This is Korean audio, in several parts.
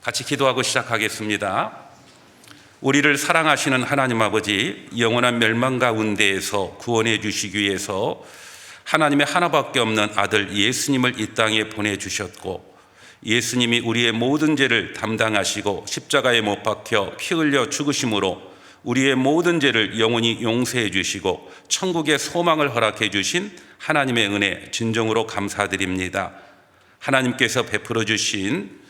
같이 기도하고 시작하겠습니다. 우리를 사랑하시는 하나님 아버지, 영원한 멸망 가운데에서 구원해 주시기 위해서 하나님의 하나밖에 없는 아들 예수님을 이 땅에 보내주셨고, 예수님이 우리의 모든 죄를 담당하시고 십자가에 못 박혀 피 흘려 죽으심으로 우리의 모든 죄를 영원히 용서해 주시고 천국의 소망을 허락해 주신 하나님의 은혜 진정으로 감사드립니다. 하나님께서 베풀어 주신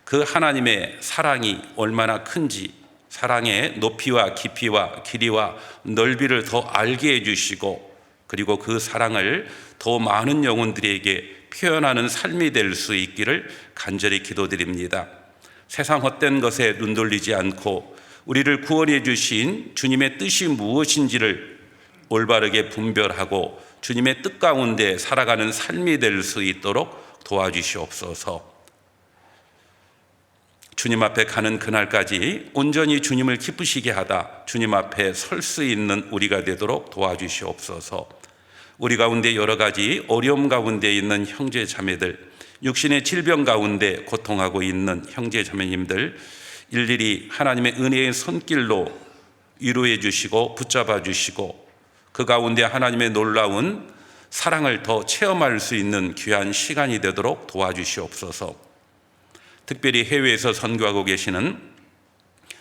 그 하나님의 사랑이 얼마나 큰지, 사랑의 높이와 깊이와 길이와 넓이를 더 알게 해주시고, 그리고 그 사랑을 더 많은 영혼들에게 표현하는 삶이 될 수 있기를 간절히 기도드립니다. 세상 헛된 것에 눈 돌리지 않고 우리를 구원해 주신 주님의 뜻이 무엇인지를 올바르게 분별하고 주님의 뜻 가운데 살아가는 삶이 될 수 있도록 도와주시옵소서. 주님 앞에 가는 그날까지 온전히 주님을 기쁘시게 하다 주님 앞에 설 수 있는 우리가 되도록 도와주시옵소서. 우리 가운데 여러 가지 어려움 가운데 있는 형제 자매들, 육신의 질병 가운데 고통하고 있는 형제 자매님들 일일이 하나님의 은혜의 손길로 위로해 주시고 붙잡아 주시고, 그 가운데 하나님의 놀라운 사랑을 더 체험할 수 있는 귀한 시간이 되도록 도와주시옵소서. 특별히 해외에서 선교하고 계시는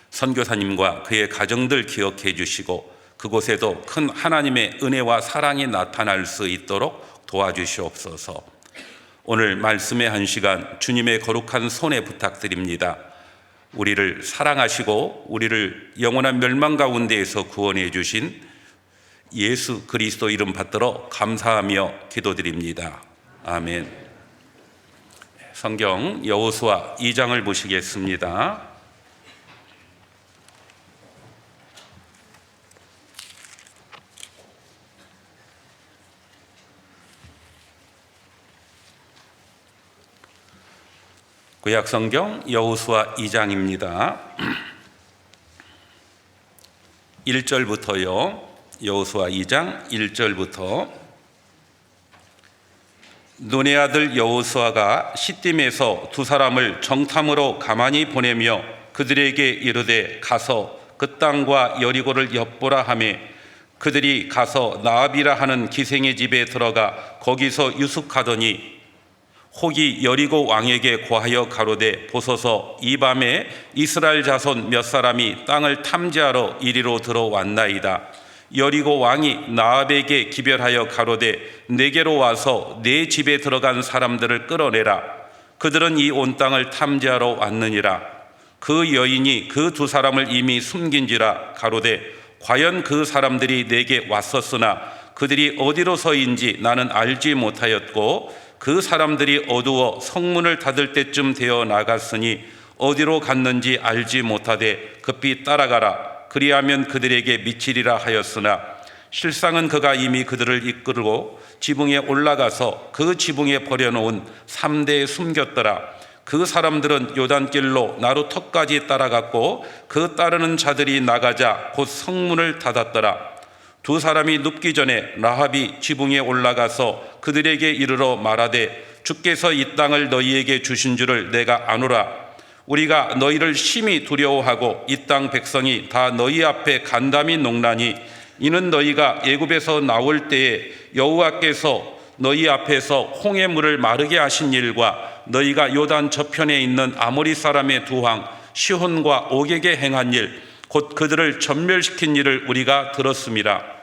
선교사님과 그의 가정들 기억해 주시고, 그곳에도 큰 하나님의 은혜와 사랑이 나타날 수 있도록 도와주시옵소서. 오늘 말씀의 한 시간 주님의 거룩한 손에 부탁드립니다. 우리를 사랑하시고 우리를 영원한 멸망 가운데에서 구원해 주신 예수 그리스도 이름 받들어 감사하며 기도드립니다. 아멘. 성경 여호수아 2장을 보시겠습니다. 구약 성경 여호수아 2장입니다. 1절부터요. 여호수아 2장 1절부터. 눈의 아들 여호수아가 시딤에서 두 사람을 정탐으로 가만히 보내며 그들에게 이르되 가서 그 땅과 여리고를 엿보라 하매, 그들이 가서 나압이라 하는 기생의 집에 들어가 거기서 유숙하더니 혹이 여리고 왕에게 고하여 가로되 보소서, 이 밤에 이스라엘 자손 몇 사람이 땅을 탐지하러 이리로 들어왔나이다. 여리고 왕이 나압에게 기별하여 가로되 내게로 와서 내 집에 들어간 사람들을 끌어내라. 그들은 이 온 땅을 탐지하러 왔느니라. 그 여인이 그 두 사람을 이미 숨긴지라 가로되 과연 그 사람들이 내게 왔었으나 그들이 어디로 서인지 나는 알지 못하였고, 그 사람들이 어두워 성문을 닫을 때쯤 되어 나갔으니 어디로 갔는지 알지 못하되 급히 따라가라. 그리하면 그들에게 미치리라 하였으나 실상은 그가 이미 그들을 이끌고 지붕에 올라가서 그 지붕에 버려놓은 3대에 숨겼더라. 그 사람들은 요단길로 나루터까지 따라갔고 그 따르는 자들이 나가자 곧 성문을 닫았더라. 두 사람이 눕기 전에 라합이 지붕에 올라가서 그들에게 이르러 말하되 주께서 이 땅을 너희에게 주신 줄을 내가 아노라. 우리가 너희를 심히 두려워하고 이 땅 백성이 다 너희 앞에 간담이 농나니 이는 너희가 애굽에서 나올 때에 여호와께서 너희 앞에서 홍해 물을 마르게 하신 일과 너희가 요단 저편에 있는 아모리 사람의 두 왕 시혼과 옥에게 행한 일, 곧 그들을 전멸시킨 일을 우리가 들었음이라.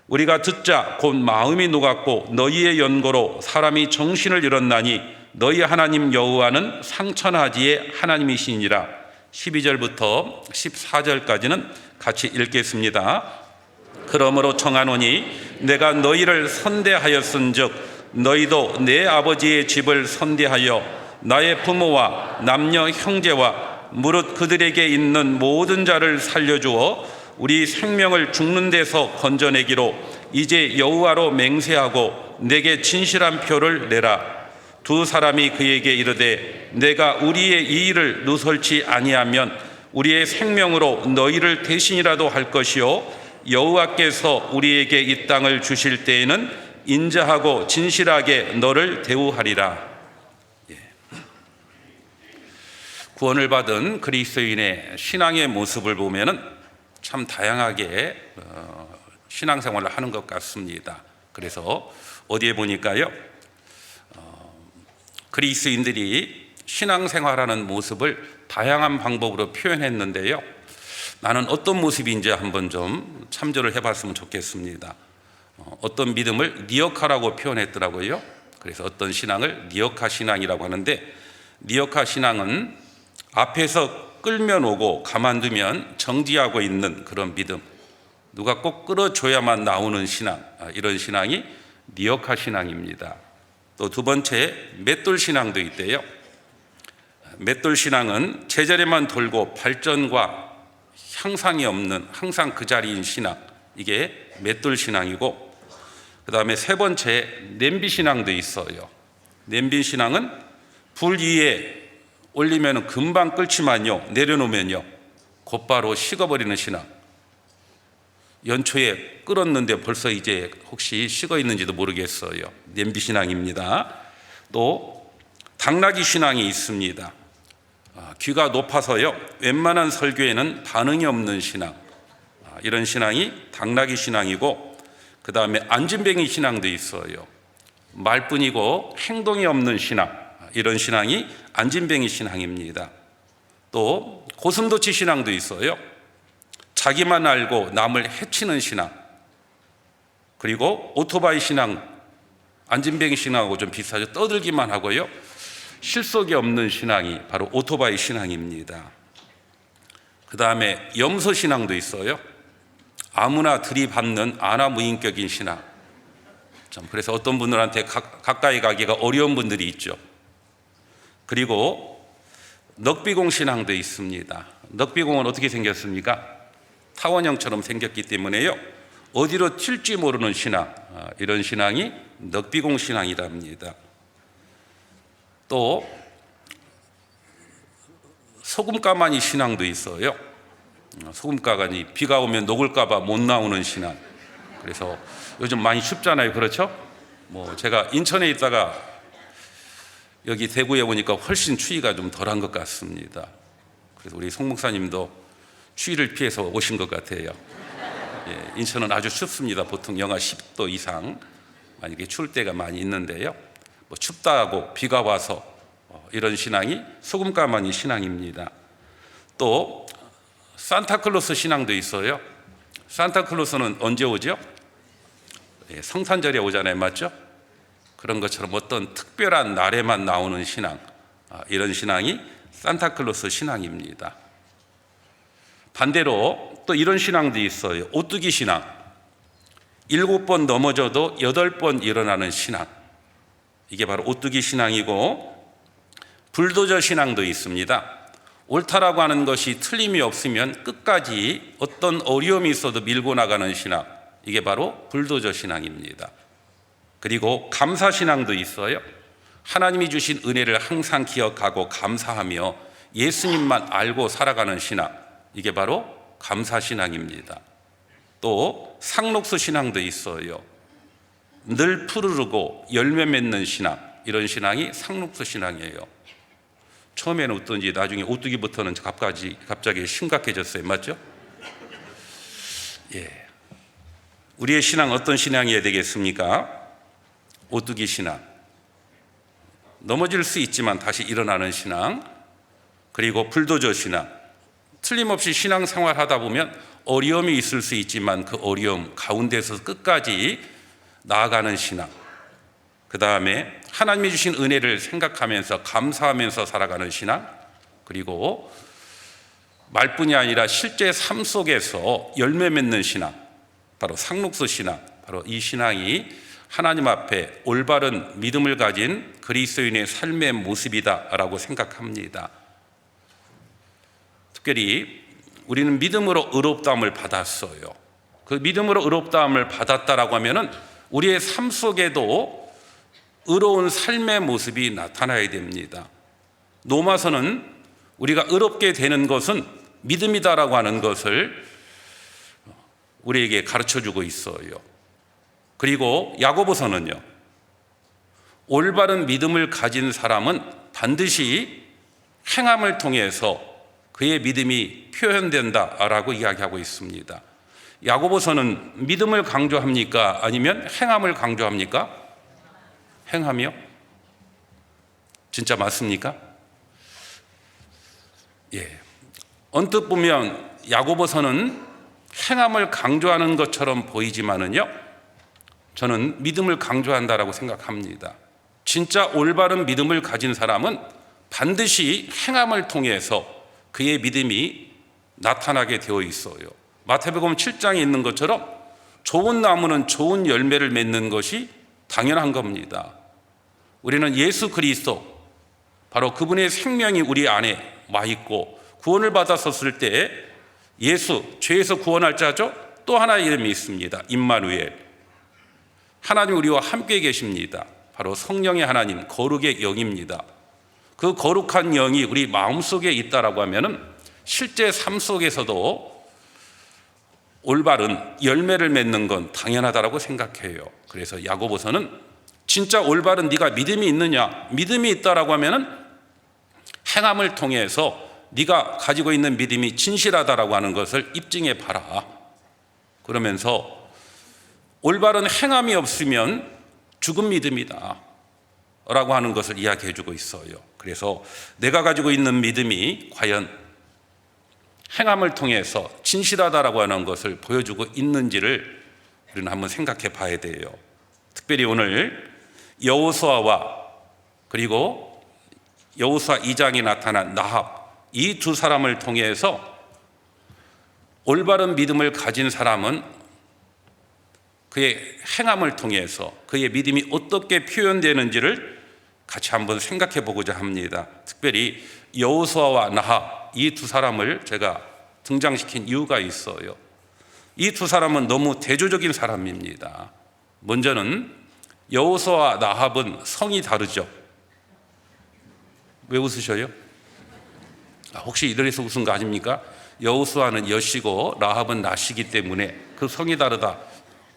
우리가 듣자 곧 마음이 녹았고 너희의 연고로 사람이 정신을 잃었나니 너희 하나님 여호와는 상천하지의 하나님이시니라. 12절부터 14절까지는 같이 읽겠습니다. 그러므로 청하노니 내가 너희를 선대하였은즉 너희도 내 아버지의 집을 선대하여 나의 부모와 남녀 형제와 무릇 그들에게 있는 모든 자를 살려주어 우리 생명을 죽는 데서 건져내기로 이제 여호와로 맹세하고 내게 진실한 표를 내라. 두 사람이 그에게 이르되 내가 우리의 이 일을 누설치 아니하면 우리의 생명으로 너희를 대신이라도 할 것이요 여호와께서 우리에게 이 땅을 주실 때에는 인자하고 진실하게 너를 대우하리라. 구원을 받은 그리스도인의 신앙의 모습을 보면은 참 다양하게 신앙생활을 하는 것 같습니다. 그래서 어디에 보니까요, 그리스도인들이 신앙생활하는 모습을 다양한 방법으로 표현했는데요, 나는 어떤 모습인지 한번 좀 참조를 해봤으면 좋겠습니다. 어떤 믿음을 니어카라고 표현했더라고요. 그래서 어떤 신앙을 니어카 신앙이라고 하는데, 니어카 신앙은 앞에서 끌면 오고 가만두면 정지하고 있는 그런 믿음, 누가 꼭 끌어줘야만 나오는 신앙, 이런 신앙이 니어카 신앙입니다. 또 두 번째, 맷돌 신앙도 있대요. 맷돌 신앙은 제자리만 돌고 발전과 향상이 없는, 항상 그 자리인 신앙, 이게 맷돌 신앙이고, 그 다음에 세 번째, 냄비 신앙도 있어요. 냄비 신앙은 불 위에 올리면 금방 끓지만요, 내려놓으면요 곧바로 식어버리는 신앙. 연초에 끓었는데 벌써 이제 혹시 식어 있는지도 모르겠어요. 냄비 신앙입니다. 또 당나귀 신앙이 있습니다. 귀가 높아서요 웬만한 설교에는 반응이 없는 신앙, 이런 신앙이 당나귀 신앙이고, 그 다음에 안진뱅이 신앙도 있어요. 말뿐이고 행동이 없는 신앙, 이런 신앙이 안진뱅이 신앙입니다. 또 고슴도치 신앙도 있어요. 자기만 알고 남을 해치는 신앙. 그리고 오토바이 신앙, 안진뱅이 신앙하고 좀 비슷하죠. 떠들기만 하고요 실속이 없는 신앙이 바로 오토바이 신앙입니다. 그 다음에 염소 신앙도 있어요. 아무나 들이받는 아나무인격인 신앙. 그래서 어떤 분들한테 가까이 가기가 어려운 분들이 있죠. 그리고 넉비공 신앙도 있습니다. 넉비공은 어떻게 생겼습니까? 타원형처럼 생겼기 때문에요 어디로 튈지 모르는 신앙, 이런 신앙이 넉비공 신앙이랍니다. 또 소금가마니 신앙도 있어요. 소금가마니 비가 오면 녹을까 봐 못 나오는 신앙. 그래서 요즘 많이 춥잖아요. 그렇죠? 제가 인천에 있다가 여기 대구에 오니까 훨씬 추위가 좀 덜한 것 같습니다. 그래서 우리 송 목사님도 추위를 피해서 오신 것 같아요. 예, 인천은 아주 춥습니다. 보통 영하 10도 이상 만약에 추울 때가 많이 있는데요, 춥다고 비가 와서 이런 신앙이 소금가마니 신앙입니다. 또 산타클로스 신앙도 있어요. 산타클로스는 언제 오죠? 예, 성탄절에 오잖아요. 맞죠? 그런 것처럼 어떤 특별한 날에만 나오는 신앙, 이런 신앙이 산타클로스 신앙입니다. 반대로 또 이런 신앙도 있어요. 오뚜기 신앙. 7번 넘어져도 8번 일어나는 신앙. 이게 바로 오뚜기 신앙이고, 불도저 신앙도 있습니다. 옳다라고 하는 것이 틀림이 없으면 끝까지 어떤 어려움이 있어도 밀고 나가는 신앙. 이게 바로 불도저 신앙입니다. 그리고 감사 신앙도 있어요. 하나님이 주신 은혜를 항상 기억하고 감사하며 예수님만 알고 살아가는 신앙. 이게 바로 감사 신앙입니다. 또 상록수 신앙도 있어요. 늘 푸르르고 열매 맺는 신앙, 이런 신앙이 상록수 신앙이에요. 처음에는 어떤지 나중에 오뚜기부터는 갑자기 심각해졌어요. 맞죠? 예. 우리의 신앙 어떤 신앙이어야 되겠습니까? 오뚜기 신앙. 넘어질 수 있지만 다시 일어나는 신앙. 그리고 불도저 신앙. 틀림없이 신앙생활 하다 보면 어려움이 있을 수 있지만 그 어려움 가운데서 끝까지 나아가는 신앙. 그 다음에 하나님이 주신 은혜를 생각하면서 감사하면서 살아가는 신앙. 그리고 말뿐이 아니라 실제 삶 속에서 열매 맺는 신앙, 바로 상록수 신앙. 바로 이 신앙이 하나님 앞에 올바른 믿음을 가진 그리스도인의 삶의 모습이다라고 생각합니다. 특별히 우리는 믿음으로 의롭다함을 받았어요. 그 믿음으로 의롭다함을 받았다라고 하면은 우리의 삶 속에도 의로운 삶의 모습이 나타나야 됩니다. 로마서는 우리가 의롭게 되는 것은 믿음이다라고 하는 것을 우리에게 가르쳐주고 있어요. 그리고 야고보서는요, 올바른 믿음을 가진 사람은 반드시 행함을 통해서 그의 믿음이 표현된다라고 이야기하고 있습니다. 야고보서는 믿음을 강조합니까? 아니면 행함을 강조합니까? 행함이요? 진짜 맞습니까? 예. 언뜻 보면 야고보서는 행함을 강조하는 것처럼 보이지만은요, 저는 믿음을 강조한다라고 생각합니다. 진짜 올바른 믿음을 가진 사람은 반드시 행함을 통해서 그의 믿음이 나타나게 되어 있어요. 마태복음 7장에 있는 것처럼 좋은 나무는 좋은 열매를 맺는 것이 당연한 겁니다. 우리는 예수 그리스도, 바로 그분의 생명이 우리 안에 와 있고 구원을 받았었을 때 예수, 죄에서 구원할 자죠. 또 하나의 이름이 있습니다. 임마누엘. 하나님 우리와 함께 계십니다. 바로 성령의 하나님, 거룩의 영입니다. 그 거룩한 영이 우리 마음속에 있다라고 하면은 실제 삶 속에서도 올바른 열매를 맺는 건 당연하다라고 생각해요. 그래서 야고보서는 진짜 올바른 네가 믿음이 있느냐, 믿음이 있다라고 하면은 행함을 통해서 네가 가지고 있는 믿음이 진실하다라고 하는 것을 입증해 봐라. 그러면서 올바른 행함이 없으면 죽은 믿음이다 라고 하는 것을 이야기해 주고 있어요. 그래서 내가 가지고 있는 믿음이 과연 행함을 통해서 진실하다라고 하는 것을 보여주고 있는지를 우리는 한번 생각해 봐야 돼요. 특별히 오늘 여호수아와 그리고 여호수아 2장에 나타난 나합, 이 두 사람을 통해서 올바른 믿음을 가진 사람은 그의 행함을 통해서 그의 믿음이 어떻게 표현되는지를 같이 한번 생각해 보고자 합니다. 특별히 여호수아와 나합, 이 두 사람을 제가 등장시킨 이유가 있어요. 이 두 사람은 너무 대조적인 사람입니다. 먼저는 여호수아와 나합은 성이 다르죠. 왜 웃으셔요? 혹시 이래서 웃은 거 아닙니까? 여호수아는 여시고 나합은 나시기 때문에 그 성이 다르다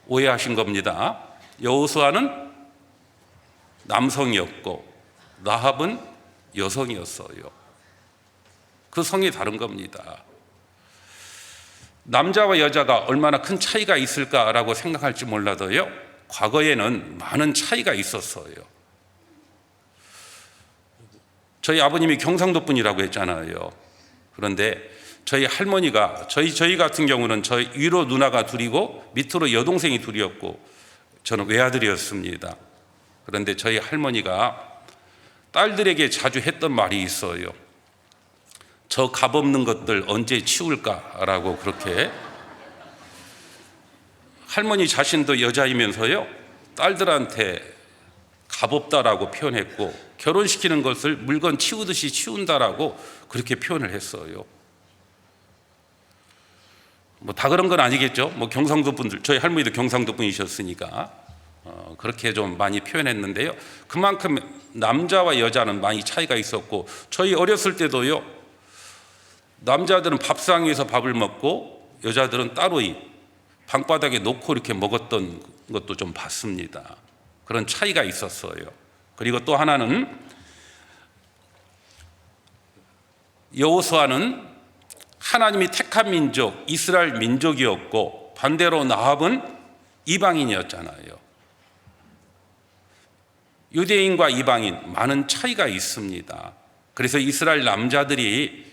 오해하신 겁니다. 여호수아는 남성이었고 나합은 여성이었어요. 그 성이 다른 겁니다. 남자와 여자가 얼마나 큰 차이가 있을까라고 생각할지 몰라도요, 과거에는 많은 차이가 있었어요. 저희 아버님이 경상도 분이라고 했잖아요. 그런데 저희 할머니가 저희 같은 경우는 저희 위로 누나가 둘이고 밑으로 여동생이 둘이었고 저는 외아들이었습니다. 그런데 저희 할머니가 딸들에게 자주 했던 말이 있어요. 저 값없는 것들 언제 치울까라고. 그렇게 할머니 자신도 여자이면서요, 딸들한테 값없다라고 표현했고 결혼시키는 것을 물건 치우듯이 치운다라고 그렇게 표현을 했어요. 뭐 다 그런 건 아니겠죠. 뭐 경상도 분들, 저희 할머니도 경상도 분이셨으니까 그렇게 좀 많이 표현했는데요. 그만큼 남자와 여자는 많이 차이가 있었고, 저희 어렸을 때도요, 남자들은 밥상 위에서 밥을 먹고 여자들은 따로 방바닥에 놓고 이렇게 먹었던 것도 좀 봤습니다. 그런 차이가 있었어요. 그리고 또 하나는 여호수아는 하나님이 택한 민족 이스라엘 민족이었고 반대로 나합은 이방인이었잖아요. 유대인과 이방인 많은 차이가 있습니다. 그래서 이스라엘 남자들이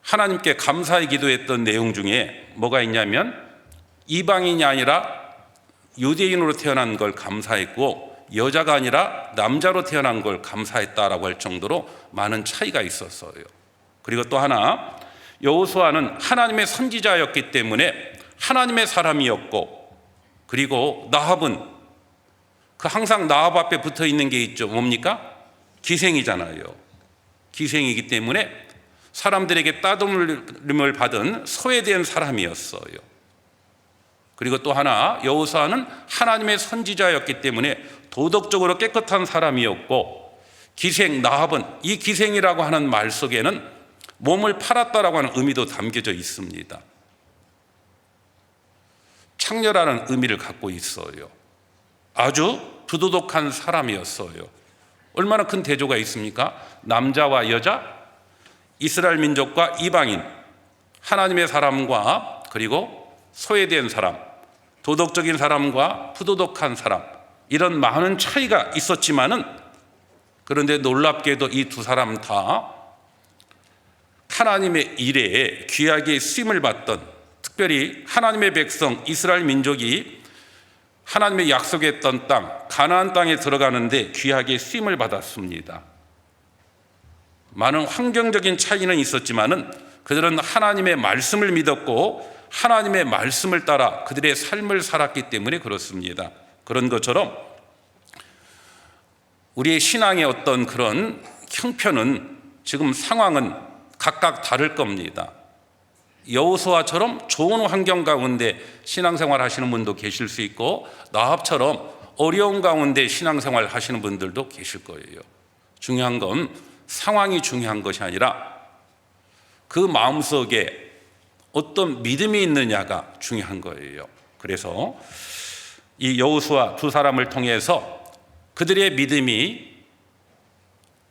하나님께 감사의 기도했던 내용 중에 뭐가 있냐면 이방인이 아니라 유대인으로 태어난 걸 감사했고 여자가 아니라 남자로 태어난 걸 감사했다라고 할 정도로 많은 차이가 있었어요. 그리고 또 하나, 여호수아는 하나님의 선지자였기 때문에 하나님의 사람이었고, 그리고 나합은 그 항상 나합 앞에 붙어 있는 게 있죠. 뭡니까? 기생이잖아요. 기생이기 때문에 사람들에게 따돌림을 받은 소외된 사람이었어요. 그리고 또 하나, 여호수아는 하나님의 선지자였기 때문에 도덕적으로 깨끗한 사람이었고, 기생 나합은 이 기생이라고 하는 말 속에는 몸을 팔았다라고 하는 의미도 담겨져 있습니다. 창녀라는 의미를 갖고 있어요. 아주 부도덕한 사람이었어요. 얼마나 큰 대조가 있습니까? 남자와 여자, 이스라엘 민족과 이방인, 하나님의 사람과 그리고 소외된 사람, 도덕적인 사람과 부도덕한 사람, 이런 많은 차이가 있었지만은, 그런데 놀랍게도 이 두 사람 다 하나님의 일에 귀하게 쓰임을 받던, 특별히 하나님의 백성 이스라엘 민족이 하나님의 약속했던 땅 가나안 땅에 들어가는데 귀하게 쓰임을 받았습니다. 많은 환경적인 차이는 있었지만은 그들은 하나님의 말씀을 믿었고 하나님의 말씀을 따라 그들의 삶을 살았기 때문에 그렇습니다. 그런 것처럼 우리의 신앙의 어떤 그런 형편은, 지금 상황은 각각 다를 겁니다. 여호수아처럼 좋은 환경 가운데 신앙생활 하시는 분도 계실 수 있고, 라합처럼 어려운 가운데 신앙생활 하시는 분들도 계실 거예요. 중요한 건 상황이 중요한 것이 아니라 그 마음속에 어떤 믿음이 있느냐가 중요한 거예요. 그래서 이 여호수아 두 사람을 통해서 그들의 믿음이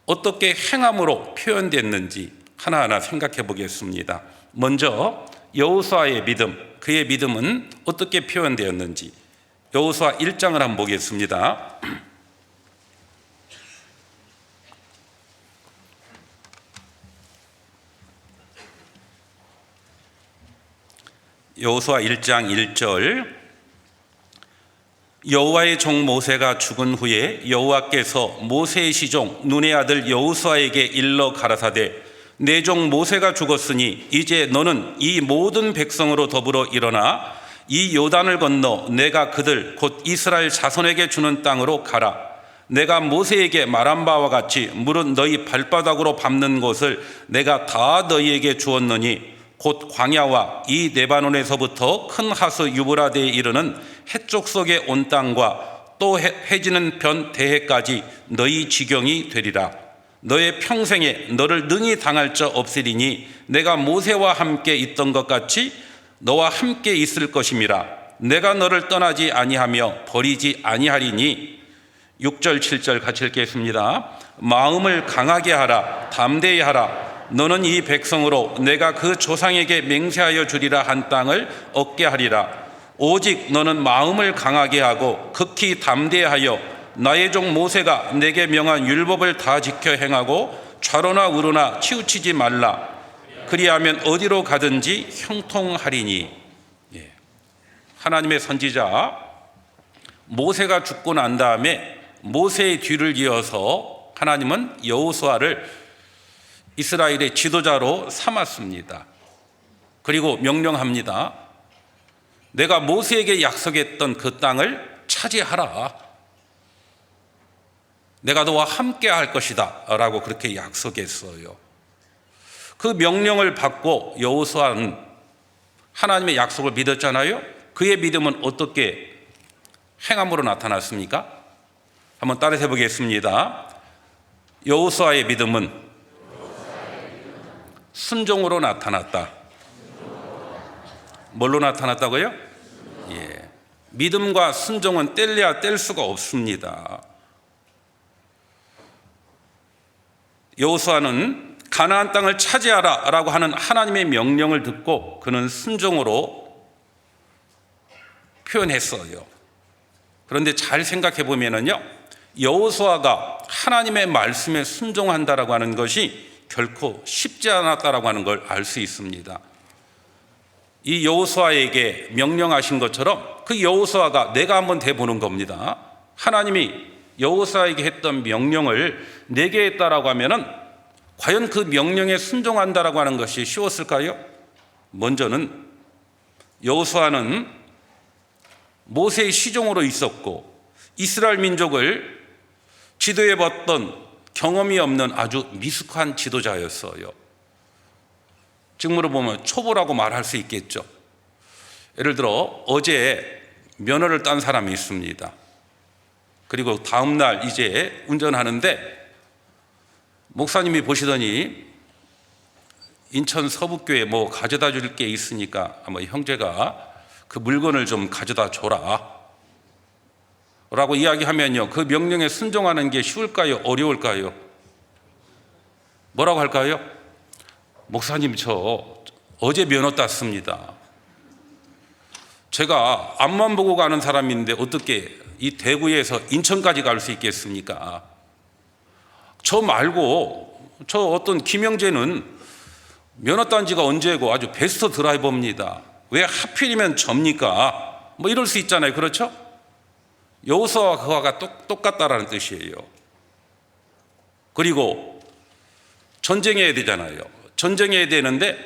어떻게 행함으로 표현됐는지 하나하나 생각해 보겠습니다. 먼저 여호수아의 믿음, 그의 믿음은 어떻게 표현되었는지 여호수아 1장을 한번 보겠습니다. 여호수아 1장 1절, 여호와의 종 모세가 죽은 후에 여호와께서 모세의 시종 눈의 아들 여호수아에게 일러 가라사대, 내 종 모세가 죽었으니 이제 너는 이 모든 백성으로 더불어 일어나 이 요단을 건너 내가 그들 곧 이스라엘 자손에게 주는 땅으로 가라. 내가 모세에게 말한 바와 같이 물은 너희 발바닥으로 밟는 곳을 내가 다 너희에게 주었느니 곧 광야와 이 레바논에서부터 큰 하수 유브라데에 이르는 해쪽 속에 온 땅과 또 해지는 변 대해까지 너희 지경이 되리라. 너의 평생에 너를 능히 당할 자 없으리니 내가 모세와 함께 있던 것 같이 너와 함께 있을 것임이라. 내가 너를 떠나지 아니하며 버리지 아니하리니. 6절 7절 같이 읽겠습니다. 마음을 강하게 하라, 담대히 하라. 너는 이 백성으로 내가 그 조상에게 맹세하여 주리라 한 땅을 얻게 하리라. 오직 너는 마음을 강하게 하고 극히 담대하여 나의 종 모세가 내게 명한 율법을 다 지켜 행하고 좌로나 우로나 치우치지 말라. 그리하면 어디로 가든지 형통하리니. 하나님의 선지자 모세가 죽고 난 다음에 모세의 뒤를 이어서 하나님은 여호수아를 이스라엘의 지도자로 삼았습니다. 그리고 명령합니다. 내가 모세에게 약속했던 그 땅을 차지하라. 내가 너와 함께 할 것이다 라고 그렇게 약속했어요. 그 명령을 받고 여호수아는 하나님의 약속을 믿었잖아요. 그의 믿음은 어떻게 행함으로 나타났습니까? 한번 따라해 보겠습니다. 여호수아의 믿음은 순종으로 나타났다. 뭘로 나타났다고요? 믿음과 순종은 뗄래야 뗄 수가 없습니다. 여호수아는 가나안 땅을 차지하라 라고 하는 하나님의 명령을 듣고 그는 순종으로 표현했어요. 그런데 잘 생각해 보면은요, 여호수아가 하나님의 말씀에 순종한다라고 하는 것이 결코 쉽지 않았다라고 하는 걸 알 수 있습니다. 이 여호수아에게 명령하신 것처럼 그 여호수아가 내가 한번 대보는 겁니다. 하나님이 여호수아에게 했던 명령을 내게 했다라고 하면은 과연 그 명령에 순종한다라고 하는 것이 쉬웠을까요? 먼저는 여호수아는 모세의 시종으로 있었고 이스라엘 민족을 지도해 봤던 경험이 없는 아주 미숙한 지도자였어요. 지금으로 보면 초보라고 말할 수 있겠죠. 예를 들어 어제 면허를 딴 사람이 있습니다. 그리고 다음 날 이제 운전하는데 목사님이 보시더니 인천 서북교에 뭐 가져다 줄 게 있으니까 아마 형제가 그 물건을 좀 가져다 줘라 라고 이야기하면요, 그 명령에 순종하는 게 쉬울까요? 어려울까요? 뭐라고 할까요? 목사님, 저 어제 면허 땄습니다. 제가 앞만 보고 가는 사람인데 어떻게 이 대구에서 인천까지 갈 수 있겠습니까? 저 말고 저 어떤 김영재는 면허 딴 지가 언제고 아주 베스트 드라이버입니다. 왜 하필이면 접니까? 뭐 이럴 수 있잖아요. 그렇죠? 여호수아와 그와가 똑같다라는 뜻이에요. 그리고 전쟁해야 되잖아요. 전쟁해야 되는데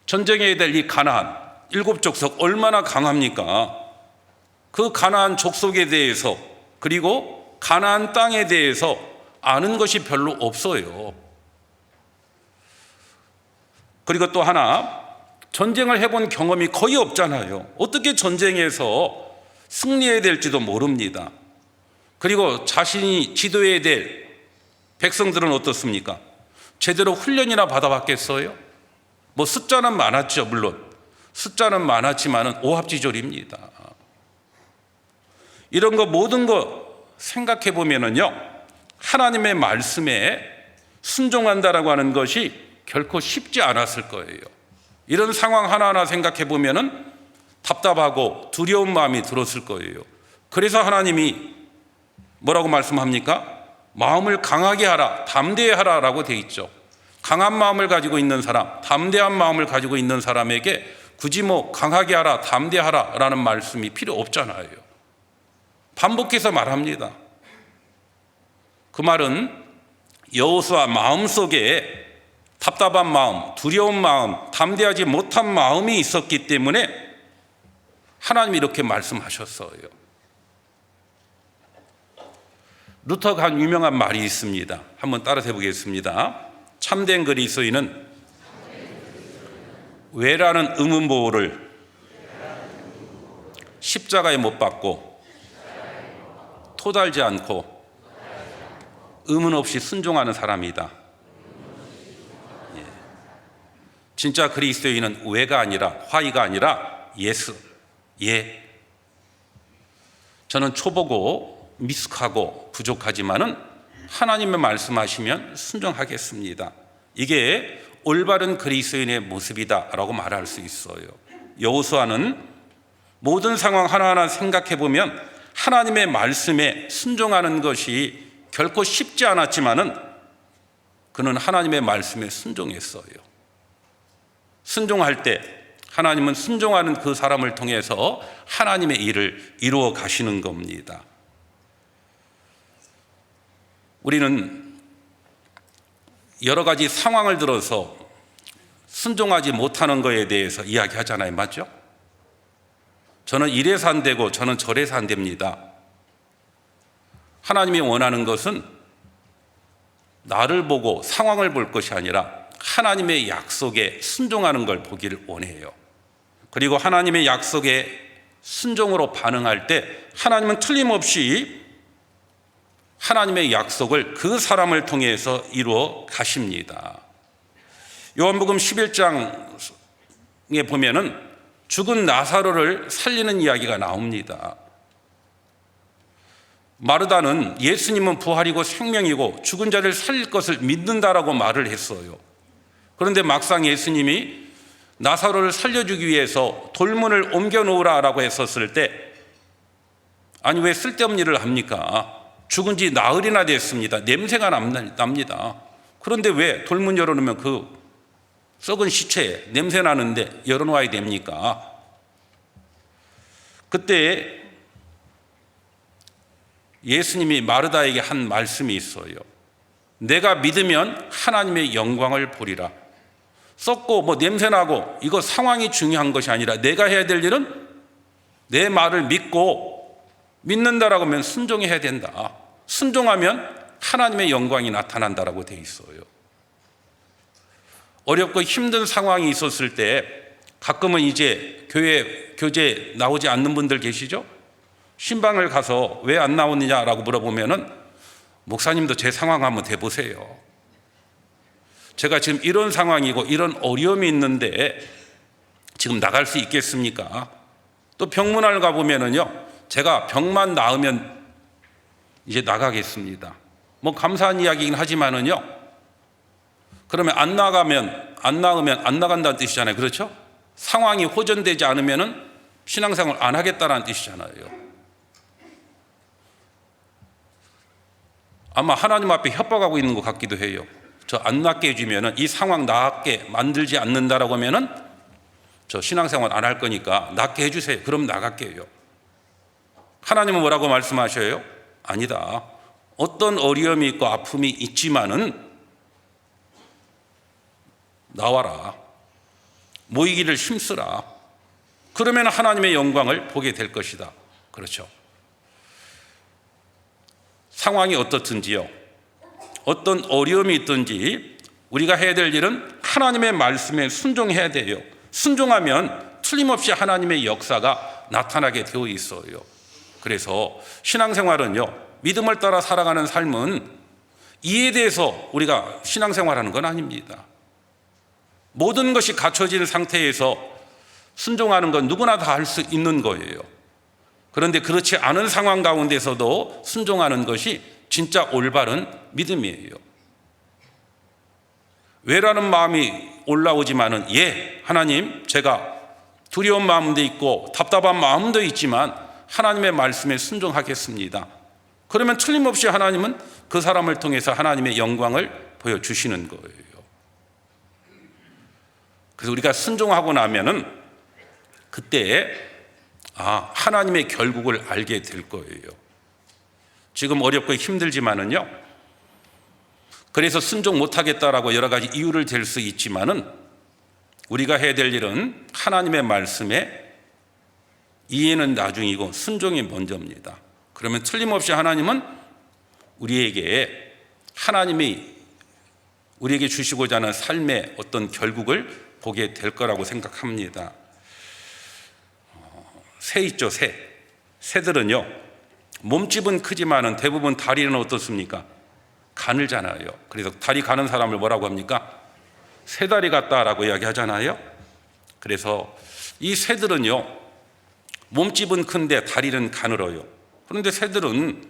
전쟁해야 될 이 가나안 7족속 얼마나 강합니까? 그 가나안 족속에 대해서 그리고 가나안 땅에 대해서 아는 것이 별로 없어요. 그리고 또 하나, 전쟁을 해본 경험이 거의 없잖아요. 어떻게 전쟁에서 승리해야 될지도 모릅니다. 그리고 자신이 지도해야 될 백성들은 어떻습니까? 제대로 훈련이나 받아봤겠어요? 뭐 숫자는 많았죠. 물론 숫자는 많았지만 오합지졸입니다. 이런 거 모든 거 생각해 보면은요, 하나님의 말씀에 순종한다라고 하는 것이 결코 쉽지 않았을 거예요. 이런 상황 하나하나 생각해 보면은 답답하고 두려운 마음이 들었을 거예요. 그래서 하나님이 뭐라고 말씀합니까? 마음을 강하게 하라, 담대히 하라라고 돼 있죠. 강한 마음을 가지고 있는 사람, 담대한 마음을 가지고 있는 사람에게 굳이 뭐 강하게 하라, 담대하라라는 말씀이 필요 없잖아요. 반복해서 말합니다. 그 말은 여호수아 마음속에 답답한 마음, 두려운 마음, 담대하지 못한 마음이 있었기 때문에 하나님이 이렇게 말씀하셨어요. 루터가 한 유명한 말이 있습니다. 한번 따라서 해보겠습니다. 참된 그리스도인은 외라는 의문보호를 십자가에 못 박고 토달지 않고 의문 없이 순종하는 사람이다. 진짜 그리스도인은 왜가 아니라 화이가 아니라 예스, 예. 저는 초보고 미숙하고 부족하지만은 하나님의 말씀하시면 순종하겠습니다. 이게 올바른 그리스도인의 모습이다라고 말할 수 있어요. 여호수아는 모든 상황 하나하나 생각해 보면 하나님의 말씀에 순종하는 것이 결코 쉽지 않았지만은 그는 하나님의 말씀에 순종했어요. 순종할 때 하나님은 순종하는 그 사람을 통해서 하나님의 일을 이루어 가시는 겁니다. 우리는 여러 가지 상황을 들어서 순종하지 못하는 것에 대해서 이야기하잖아요. 맞죠? 저는 이래서 안 되고 저는 저래서 안 됩니다. 하나님이 원하는 것은 나를 보고 상황을 볼 것이 아니라 하나님의 약속에 순종하는 걸 보기를 원해요. 그리고 하나님의 약속에 순종으로 반응할 때 하나님은 틀림없이 하나님의 약속을 그 사람을 통해서 이루어 가십니다. 요한복음 11장에 보면은 죽은 나사로를 살리는 이야기가 나옵니다. 마르다는 예수님은 부활이고 생명이고 죽은 자를 살릴 것을 믿는다라고 말을 했어요. 그런데 막상 예수님이 나사로를 살려주기 위해서 돌문을 옮겨 놓으라라고 했었을 때, 아니 왜 쓸데없는 일을 합니까? 죽은 지 나흘이나 됐습니다. 냄새가 납니다. 그런데 왜 돌문 열어놓으면 그 썩은 시체에 냄새 나는데 열어놓아야 됩니까? 그때 예수님이 마르다에게 한 말씀이 있어요. 내가 믿으면 하나님의 영광을 보리라. 썩고 뭐 냄새나고 이거 상황이 중요한 것이 아니라 내가 해야 될 일은 내 말을 믿고 믿는다라고 하면 순종해야 된다. 순종하면 하나님의 영광이 나타난다라고 돼 있어요. 어렵고 힘든 상황이 있었을 때 가끔은 이제 교제 나오지 않는 분들 계시죠? 신방을 가서 왜 안 나오느냐라고 물어보면은 목사님도 제 상황 한번 대보세요. 제가 지금 이런 상황이고 이런 어려움이 있는데 지금 나갈 수 있겠습니까? 또 병문안 가보면은요, 제가 병만 나으면 이제 나가겠습니다. 뭐 감사한 이야기긴 하지만은요. 그러면 안 나으면 안 나간다는 뜻이잖아요. 그렇죠? 상황이 호전되지 않으면은 신앙생활 안 하겠다라는 뜻이잖아요. 아마 하나님 앞에 협박하고 있는 것 같기도 해요. 저 안 낫게 해주면은, 이 상황 낫게 만들지 않는다라고 하면은 저 신앙생활 안 할 거니까 낫게 해주세요. 그럼 나갈게요. 하나님은 뭐라고 말씀하셔요? 아니다. 어떤 어려움이 있고 아픔이 있지만은 나와라. 모이기를 힘쓰라. 그러면 하나님의 영광을 보게 될 것이다. 그렇죠. 상황이 어떻든지요, 어떤 어려움이 있든지 우리가 해야 될 일은 하나님의 말씀에 순종해야 돼요. 순종하면 틀림없이 하나님의 역사가 나타나게 되어 있어요. 그래서 신앙생활은요, 믿음을 따라 살아가는 삶은 이에 대해서 우리가 신앙생활하는 건 아닙니다. 모든 것이 갖춰진 상태에서 순종하는 건 누구나 다 할 수 있는 거예요. 그런데 그렇지 않은 상황 가운데서도 순종하는 것이 진짜 올바른 믿음이에요. 왜라는 마음이 올라오지만은, 예, 하나님, 제가 두려운 마음도 있고 답답한 마음도 있지만 하나님의 말씀에 순종하겠습니다. 그러면 틀림없이 하나님은 그 사람을 통해서 하나님의 영광을 보여주시는 거예요. 그래서 우리가 순종하고 나면은 그때 하나님의 결국을 알게 될 거예요. 지금 어렵고 힘들지만은요, 그래서 순종 못하겠다라고 여러 가지 이유를 댈 수 있지만은 우리가 해야 될 일은 하나님의 말씀에 이해는 나중이고 순종이 먼저입니다. 그러면 틀림없이 하나님은 하나님이 우리에게 주시고자 하는 삶의 어떤 결국을 보게 될 거라고 생각합니다. 새 있죠, 새. 새들은요, 몸집은 크지만은 대부분 다리는 어떻습니까? 가늘잖아요. 그래서 다리 가는 사람을 뭐라고 합니까? 새다리 같다라고 이야기하잖아요. 그래서 이 새들은요, 몸집은 큰데 다리는 가늘어요. 그런데 새들은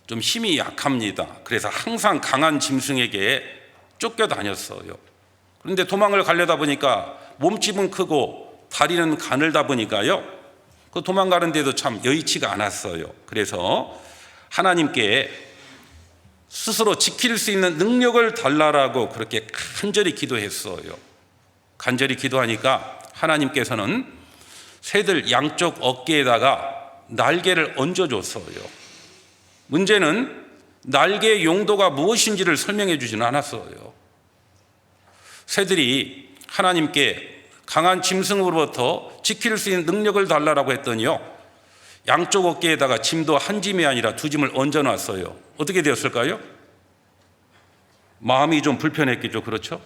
좀 힘이 약합니다. 그래서 항상 강한 짐승에게 쫓겨다녔어요. 그런데 도망을 가려다 보니까 몸집은 크고 다리는 가늘다 보니까요, 그 도망가는데도 참 여의치가 않았어요. 그래서 하나님께 스스로 지킬 수 있는 능력을 달라라고 그렇게 간절히 기도했어요. 간절히 기도하니까 하나님께서는 새들 양쪽 어깨에다가 날개를 얹어줬어요. 문제는 날개의 용도가 무엇인지를 설명해 주지는 않았어요. 새들이 하나님께 강한 짐승으로부터 지킬 수 있는 능력을 달라고 했더니요, 양쪽 어깨에다가 짐도 한 짐이 아니라 두 짐을 얹어놨어요. 어떻게 되었을까요? 마음이 좀 불편했겠죠. 그렇죠?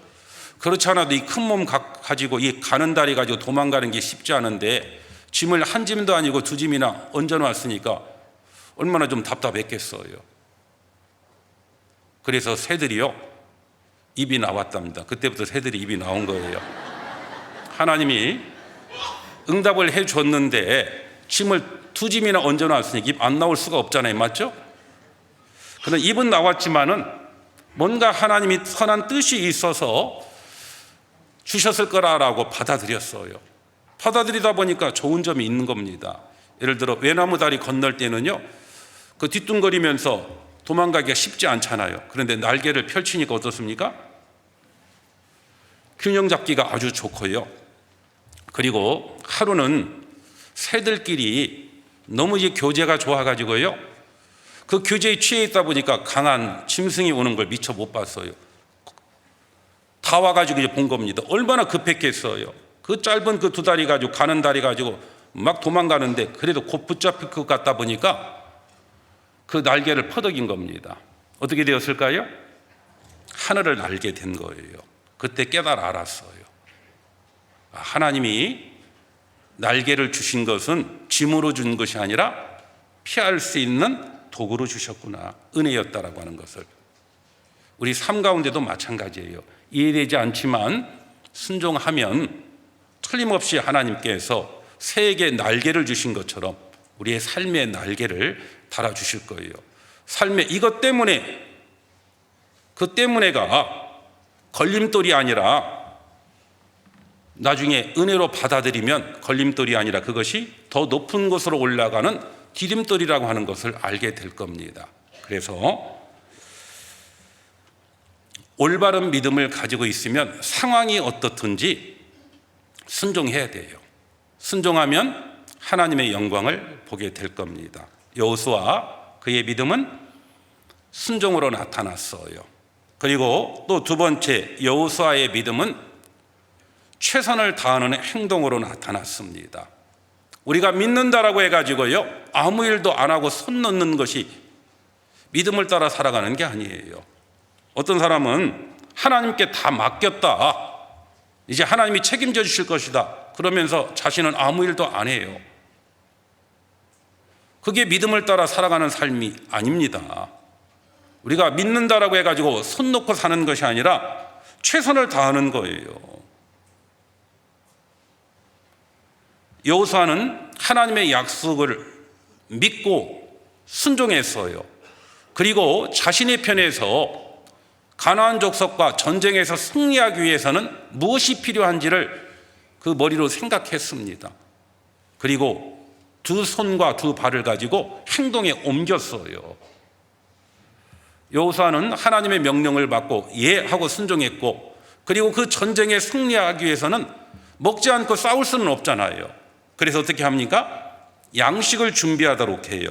그렇지 않아도 이 큰 몸 가지고 이 가는 다리 가지고 도망가는 게 쉽지 않은데 짐을 한 짐도 아니고 두 짐이나 얹어놨으니까 얼마나 좀 답답했겠어요. 그래서 새들이요, 입이 나왔답니다. 그때부터 새들이 입이 나온 거예요. 하나님이 응답을 해줬는데 짐을 두 짐이나 얹어놨으니 입 안 나올 수가 없잖아요. 맞죠? 그런데 입은 나왔지만은 뭔가 하나님이 선한 뜻이 있어서 주셨을 거라고 받아들였어요. 받아들이다 보니까 좋은 점이 있는 겁니다. 예를 들어 외나무 다리 건널 때는요, 그 뒤뚱거리면서 도망가기가 쉽지 않잖아요. 그런데 날개를 펼치니까 어떻습니까? 균형 잡기가 아주 좋고요. 그리고 하루는 새들끼리 너무 이제 교제가 좋아가지고요, 그 교제에 취해 있다 보니까 강한 짐승이 오는 걸 미처 못 봤어요. 다 와가지고 이제 본 겁니다. 얼마나 급했겠어요. 그 짧은 그 두 다리 가지고, 가는 다리 가지고 막 도망가는데 그래도 곧 붙잡힐 것 같다 보니까 그 날개를 퍼덕인 겁니다. 어떻게 되었을까요? 하늘을 날게 된 거예요. 그때 깨달아 알았어요. 하나님이 날개를 주신 것은 짐으로 준 것이 아니라 피할 수 있는 도구로 주셨구나, 은혜였다라고 하는 것을. 우리 삶 가운데도 마찬가지예요. 이해되지 않지만 순종하면 틀림없이 하나님께서 새에게 날개를 주신 것처럼 우리의 삶의 날개를 달아주실 거예요. 삶의 이것 때문에, 그 때문에가 걸림돌이 아니라 나중에 은혜로 받아들이면 걸림돌이 아니라 그것이 더 높은 곳으로 올라가는 디딤돌이라고 하는 것을 알게 될 겁니다. 그래서 올바른 믿음을 가지고 있으면 상황이 어떻든지 순종해야 돼요. 순종하면 하나님의 영광을 보게 될 겁니다. 여호수아 그의 믿음은 순종으로 나타났어요. 그리고 또 두 번째, 여호수아의 믿음은 최선을 다하는 행동으로 나타났습니다. 우리가 믿는다라고 해가지고요 아무 일도 안 하고 손 놓는 것이 믿음을 따라 살아가는 게 아니에요. 어떤 사람은 하나님께 다 맡겼다, 이제 하나님이 책임져 주실 것이다 그러면서 자신은 아무 일도 안 해요. 그게 믿음을 따라 살아가는 삶이 아닙니다. 우리가 믿는다라고 해가지고 손 놓고 사는 것이 아니라 최선을 다하는 거예요. 여호수아는 하나님의 약속을 믿고 순종했어요. 그리고 자신의 편에서 가나안 족속과 전쟁에서 승리하기 위해서는 무엇이 필요한지를 그 머리로 생각했습니다. 그리고 두 손과 두 발을 가지고 행동에 옮겼어요. 여호수아는 하나님의 명령을 받고 예 하고 순종했고, 그리고 그 전쟁에 승리하기 위해서는 먹지 않고 싸울 수는 없잖아요. 그래서 어떻게 합니까? 양식을 준비하도록 해요.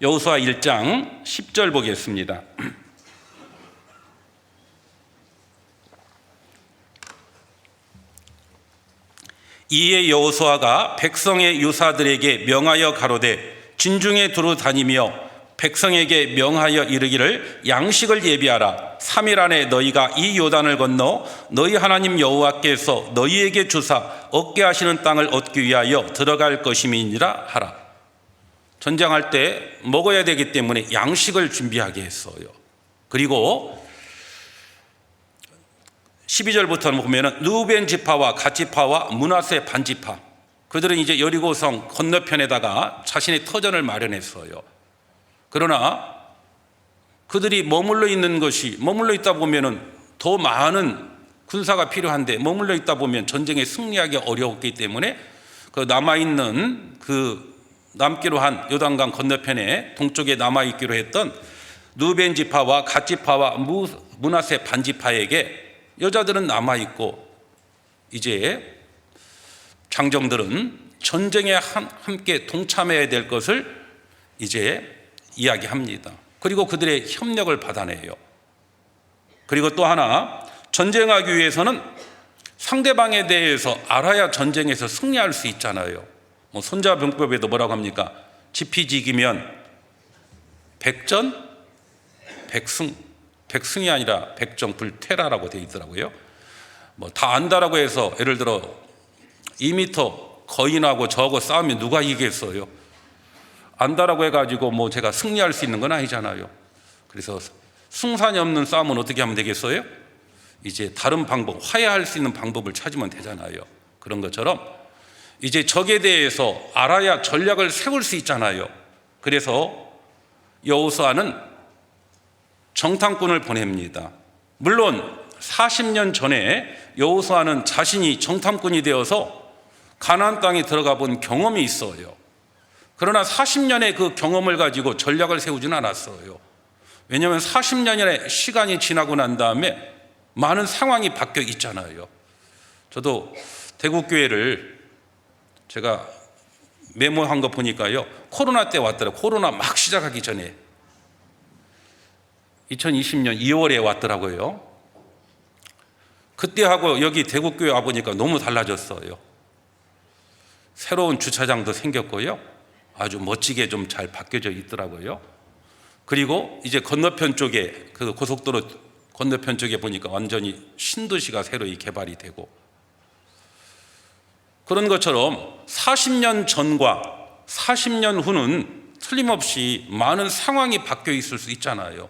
여호수아 1장 10절 보겠습니다. 이에 여호수아가 백성의 유사들에게 명하여 가로되 진중에 두루 다니며 백성에게 명하여 이르기를 양식을 예비하라. 3일 안에 너희가 이 요단을 건너 너희 하나님 여호와께서 너희에게 주사 얻게 하시는 땅을 얻기 위하여 들어갈 것임이니라 하라. 전쟁할 때 먹어야 되기 때문에 양식을 준비하게 했어요. 그리고 12절부터는 보면은 르우벤 지파와 갓 지파와 므낫세 반 지파, 그들은 이제 여리고성 건너편에다가 자신의 터전을 마련했어요. 그러나 그들이 머물러 있다 보면은 더 많은 군사가 필요한데 머물러 있다 보면 전쟁에 승리하기 어려웠기 때문에 그 남기로 한 요단강 건너편에 동쪽에 남아있기로 했던 르우벤 지파와 갓 지파와 므낫세 반 지파에게 여자들은 남아있고, 이제 장정들은 전쟁에 함께 동참해야 될 것을 이제 이야기합니다. 그리고 그들의 협력을 받아내요. 그리고 또 하나, 전쟁하기 위해서는 상대방에 대해서 알아야 전쟁에서 승리할 수 있잖아요. 손자병법에도 뭐라고 합니까? 지피지기면 백전 백승, 백승이 아니라 백정불퇴라라고 되어 있더라고요. 다 안다라고 해서 예를 들어 2m 거인하고 저하고 싸우면 누가 이기겠어요? 안다라고 해가지고 제가 승리할 수 있는 건 아니잖아요. 그래서 승산이 없는 싸움은 어떻게 하면 되겠어요? 이제 다른 방법, 화해할 수 있는 방법을 찾으면 되잖아요. 그런 것처럼 이제 적에 대해서 알아야 전략을 세울 수 있잖아요. 그래서 여호수아는 정탐꾼을 보냅니다. 물론 40년 전에 여호수아는 자신이 정탐꾼이 되어서 가나안 땅에 들어가 본 경험이 있어요. 그러나 40년의 그 경험을 가지고 전략을 세우지는 않았어요. 왜냐하면 40년의 시간이 지나고 난 다음에 많은 상황이 바뀌어 있잖아요. 저도 대구교회를 제가 메모한 거 보니까요, 코로나 때 왔더라고요. 코로나 막 시작하기 전에 2020년 2월에 왔더라고요. 그때하고 여기 대구교회 와보니까 너무 달라졌어요. 새로운 주차장도 생겼고요, 아주 멋지게 좀 잘 바뀌어져 있더라고요. 그리고 이제 건너편 쪽에, 그 고속도로 건너편 쪽에 보니까 완전히 신도시가 새로이 개발이 되고, 그런 것처럼 40년 전과 40년 후는 틀림없이 많은 상황이 바뀌어 있을 수 있잖아요.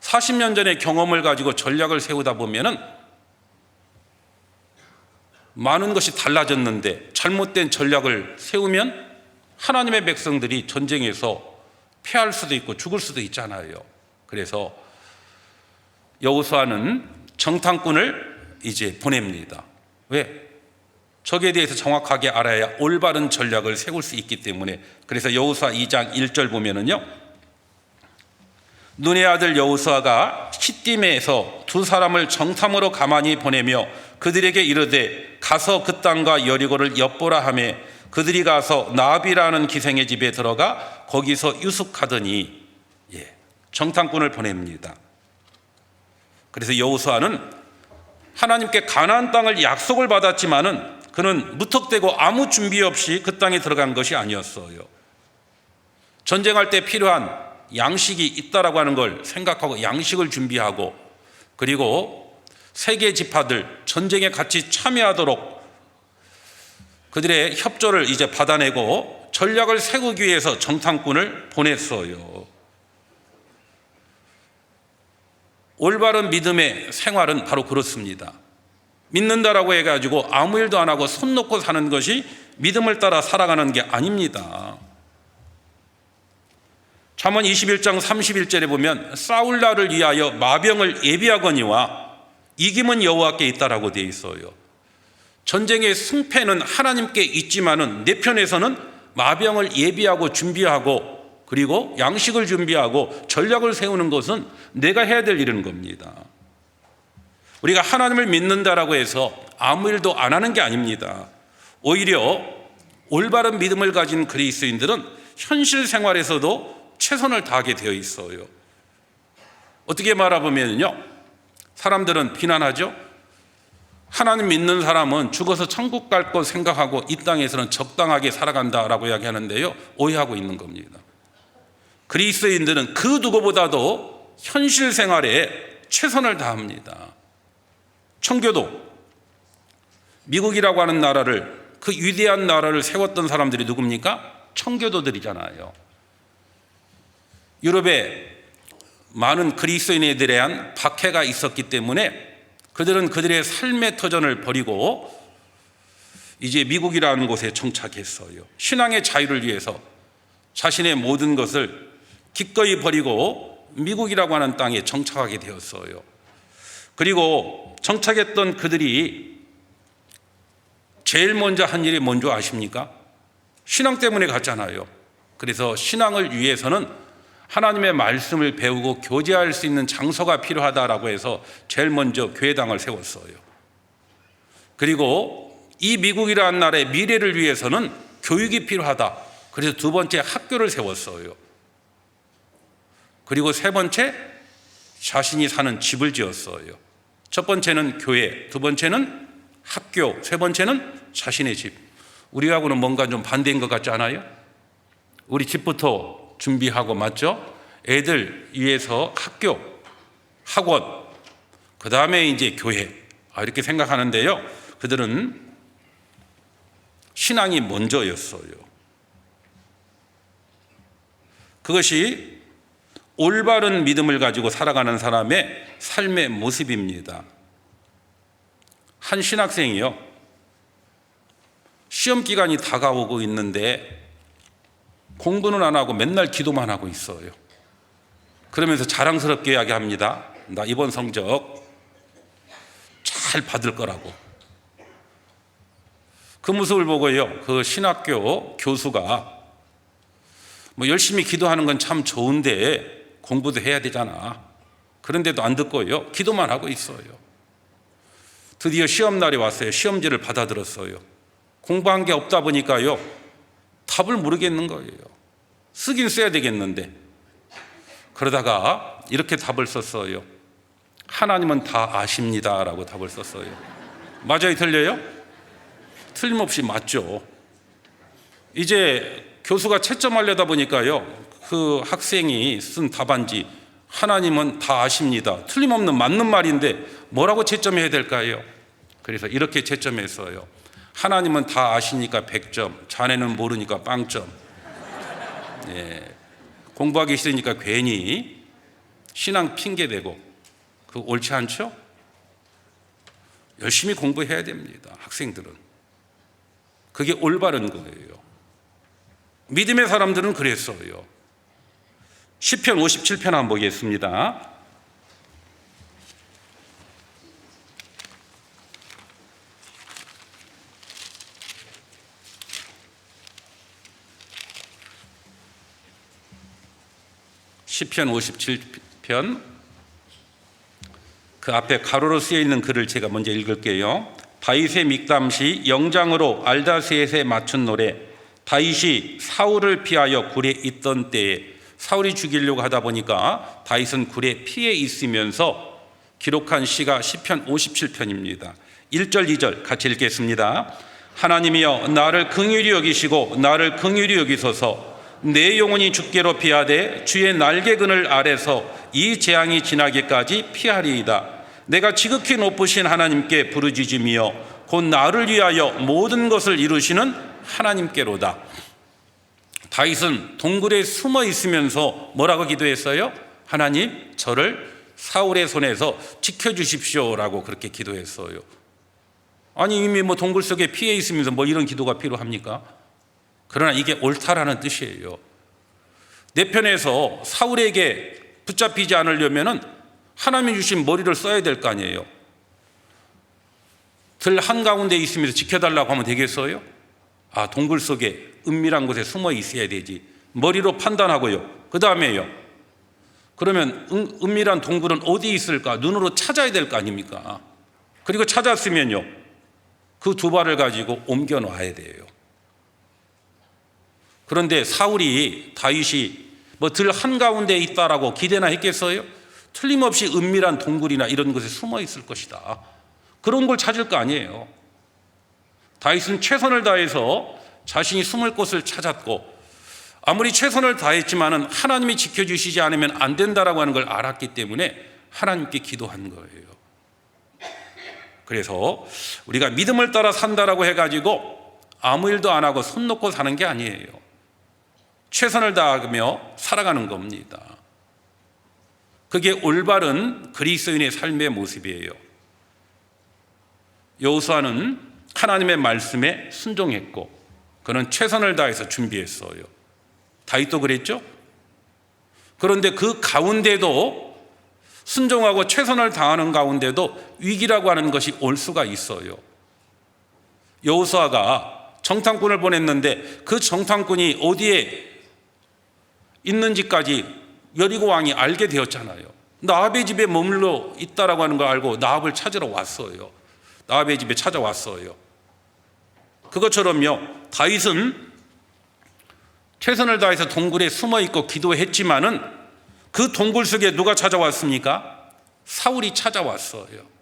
40년 전의 경험을 가지고 전략을 세우다 보면은 많은 것이 달라졌는데 잘못된 전략을 세우면 하나님의 백성들이 전쟁에서 패할 수도 있고 죽을 수도 있잖아요. 그래서 여호수아는 정탐꾼을 이제 보냅니다. 왜? 적에 대해서 정확하게 알아야 올바른 전략을 세울 수 있기 때문에. 그래서 여호수아 2장 1절 보면은요, 눈의 아들 여호수아가 시딤에서 두 사람을 정탐으로 가만히 보내며 그들에게 이르되 가서 그 땅과 여리고를 엿보라 하며 그들이 가서 나비라는 기생의 집에 들어가 거기서 유숙하더니, 정탐꾼을 보냅니다. 그래서 여호수아는 하나님께 가나안 땅을 약속을 받았지만은 그는 무턱대고 아무 준비 없이 그 땅에 들어간 것이 아니었어요. 전쟁할 때 필요한 양식이 있다라고 하는 걸 생각하고 양식을 준비하고, 그리고 세계 지파들 전쟁에 같이 참여하도록 그들의 협조를 이제 받아내고 전략을 세우기 위해서 정탐꾼을 보냈어요. 올바른 믿음의 생활은 바로 그렇습니다. 믿는다라고 해가지고 아무 일도 안 하고 손 놓고 사는 것이 믿음을 따라 살아가는 게 아닙니다. 잠언 21장 31절에 보면 싸울 날을 위하여 마병을 예비하거니와 이김은 여호와께 있다라고 되어 있어요. 전쟁의 승패는 하나님께 있지만은 내 편에서는 마병을 예비하고 준비하고 그리고 양식을 준비하고 전략을 세우는 것은 내가 해야 될 일인 겁니다. 우리가 하나님을 믿는다라고 해서 아무 일도 안 하는 게 아닙니다. 오히려 올바른 믿음을 가진 그리스도인들은 현실 생활에서도 최선을 다하게 되어 있어요. 어떻게 말하면요, 사람들은 비난하죠. 하나님 믿는 사람은 죽어서 천국 갈 것 생각하고 이 땅에서는 적당하게 살아간다라고 이야기하는데요, 오해하고 있는 겁니다. 그리스도인들은 그 누구보다도 현실 생활에 최선을 다합니다. 청교도, 미국이라고 하는 나라를, 그 위대한 나라를 세웠던 사람들이 누굽니까? 청교도들이잖아요. 유럽에 많은 그리스도인에 대한 박해가 있었기 때문에 그들은 그들의 삶의 터전을 버리고 이제 미국이라는 곳에 정착했어요. 신앙의 자유를 위해서 자신의 모든 것을 기꺼이 버리고 미국이라고 하는 땅에 정착하게 되었어요. 그리고 정착했던 그들이 제일 먼저 한 일이 뭔지 아십니까? 신앙 때문에 갔잖아요. 그래서 신앙을 위해서는 하나님의 말씀을 배우고 교제할 수 있는 장소가 필요하다라고 해서 제일 먼저 교회당을 세웠어요. 그리고 이 미국이라는 나라의 미래를 위해서는 교육이 필요하다. 그래서 두 번째 학교를 세웠어요. 그리고 세 번째 자신이 사는 집을 지었어요. 첫 번째는 교회, 두 번째는 학교, 세 번째는 자신의 집. 우리하고는 뭔가 좀 반대인 것 같지 않아요? 우리 집부터 준비하고, 맞죠? 애들 위해서 학교, 학원, 그 다음에 이제 교회, 이렇게 생각하는데요, 그들은 신앙이 먼저였어요. 그것이 올바른 믿음을 가지고 살아가는 사람의 삶의 모습입니다. 한 신학생이요, 시험 기간이 다가오고 있는데 공부는 안 하고 맨날 기도만 하고 있어요. 그러면서 자랑스럽게 이야기합니다. 나 이번 성적 잘 받을 거라고. 그 모습을 보고요, 그 신학교 교수가 열심히 기도하는 건 참 좋은데 공부도 해야 되잖아. 그런데도 안 듣고요, 기도만 하고 있어요. 드디어 시험날이 왔어요. 시험지를 받아들었어요. 공부한 게 없다 보니까요, 답을 모르겠는 거예요. 쓰긴 써야 되겠는데. 그러다가 이렇게 답을 썼어요. 하나님은 다 아십니다 라고 답을 썼어요. 맞아요, 틀려요? 틀림없이 맞죠. 이제 교수가 채점하려다 보니까요, 그 학생이 쓴 답안지 하나님은 다 아십니다, 틀림없는 맞는 말인데 뭐라고 채점해야 될까요? 그래서 이렇게 채점했어요. 하나님은 다 아시니까 100점, 자네는 모르니까 0점. 공부하기 싫으니까 괜히 신앙 핑계대고, 그거 옳지 않죠? 열심히 공부해야 됩니다, 학생들은. 그게 올바른 거예요. 믿음의 사람들은 그랬어요. 시편 57편 한번 보겠습니다. 시편 57편 그 앞에 가로로 쓰여 있는 글을 제가 먼저 읽을게요. 다윗의 믹담시 영장으로 알다셋에 맞춘 노래. 다윗이 사울을 피하여 굴에 있던 때에, 사울이 죽이려고 하다 보니까 다윗은 굴에 피해 있으면서 기록한 시가 시편 57편입니다. 1절 2절 같이 읽겠습니다. 하나님이여 나를 긍휼히 여기시고 나를 긍휼히 여기소서. 내 영혼이 죽게로 피하되 주의 날개 그늘 아래서 이 재앙이 지나기까지 피하리이다. 내가 지극히 높으신 하나님께 부르짖으며 곧 나를 위하여 모든 것을 이루시는 하나님께로다. 다윗은 동굴에 숨어 있으면서 뭐라고 기도했어요? 하나님, 저를 사울의 손에서 지켜주십시오라고 그렇게 기도했어요. 아니 이미 동굴 속에 피해 있으면서 이런 기도가 필요합니까? 그러나 이게 옳다라는 뜻이에요. 내 편에서 사울에게 붙잡히지 않으려면 하나님이 주신 머리를 써야 될 거 아니에요. 들 한가운데 있으면서 지켜달라고 하면 되겠어요? 동굴 속에 은밀한 곳에 숨어 있어야 되지. 머리로 판단하고요. 그 다음에요. 그러면 은밀한 동굴은 어디 있을까? 눈으로 찾아야 될 거 아닙니까? 그리고 찾았으면요. 그 두 발을 가지고 옮겨 놔야 돼요. 그런데 사울이 다윗이 들 한가운데 있다라고 기대나 했겠어요? 틀림없이 은밀한 동굴이나 이런 곳에 숨어 있을 것이다. 그런 걸 찾을 거 아니에요. 다윗은 최선을 다해서 자신이 숨을 곳을 찾았고, 아무리 최선을 다했지만은 하나님이 지켜주시지 않으면 안 된다라고 하는 걸 알았기 때문에 하나님께 기도한 거예요. 그래서 우리가 믿음을 따라 산다라고 해가지고 아무 일도 안 하고 손 놓고 사는 게 아니에요. 최선을 다하며 살아가는 겁니다. 그게 올바른 그리스도인의 삶의 모습이에요. 여호수아는 하나님의 말씀에 순종했고 그는 최선을 다해서 준비했어요. 다윗도 그랬죠? 그런데 그 가운데도 순종하고 최선을 다하는 가운데도 위기라고 하는 것이 올 수가 있어요. 여호수아가 정탐꾼을 보냈는데 그 정탐꾼이 어디에 있는지까지 여리고 왕이 알게 되었잖아요. 나합의 집에 머물러 있다라고 하는 걸 알고 나합을 찾으러 왔어요. 나합의 집에 찾아왔어요. 그것처럼요, 다윗은 최선을 다해서 동굴에 숨어 있고 기도했지만은 그 동굴 속에 누가 찾아왔습니까? 사울이 찾아왔어요.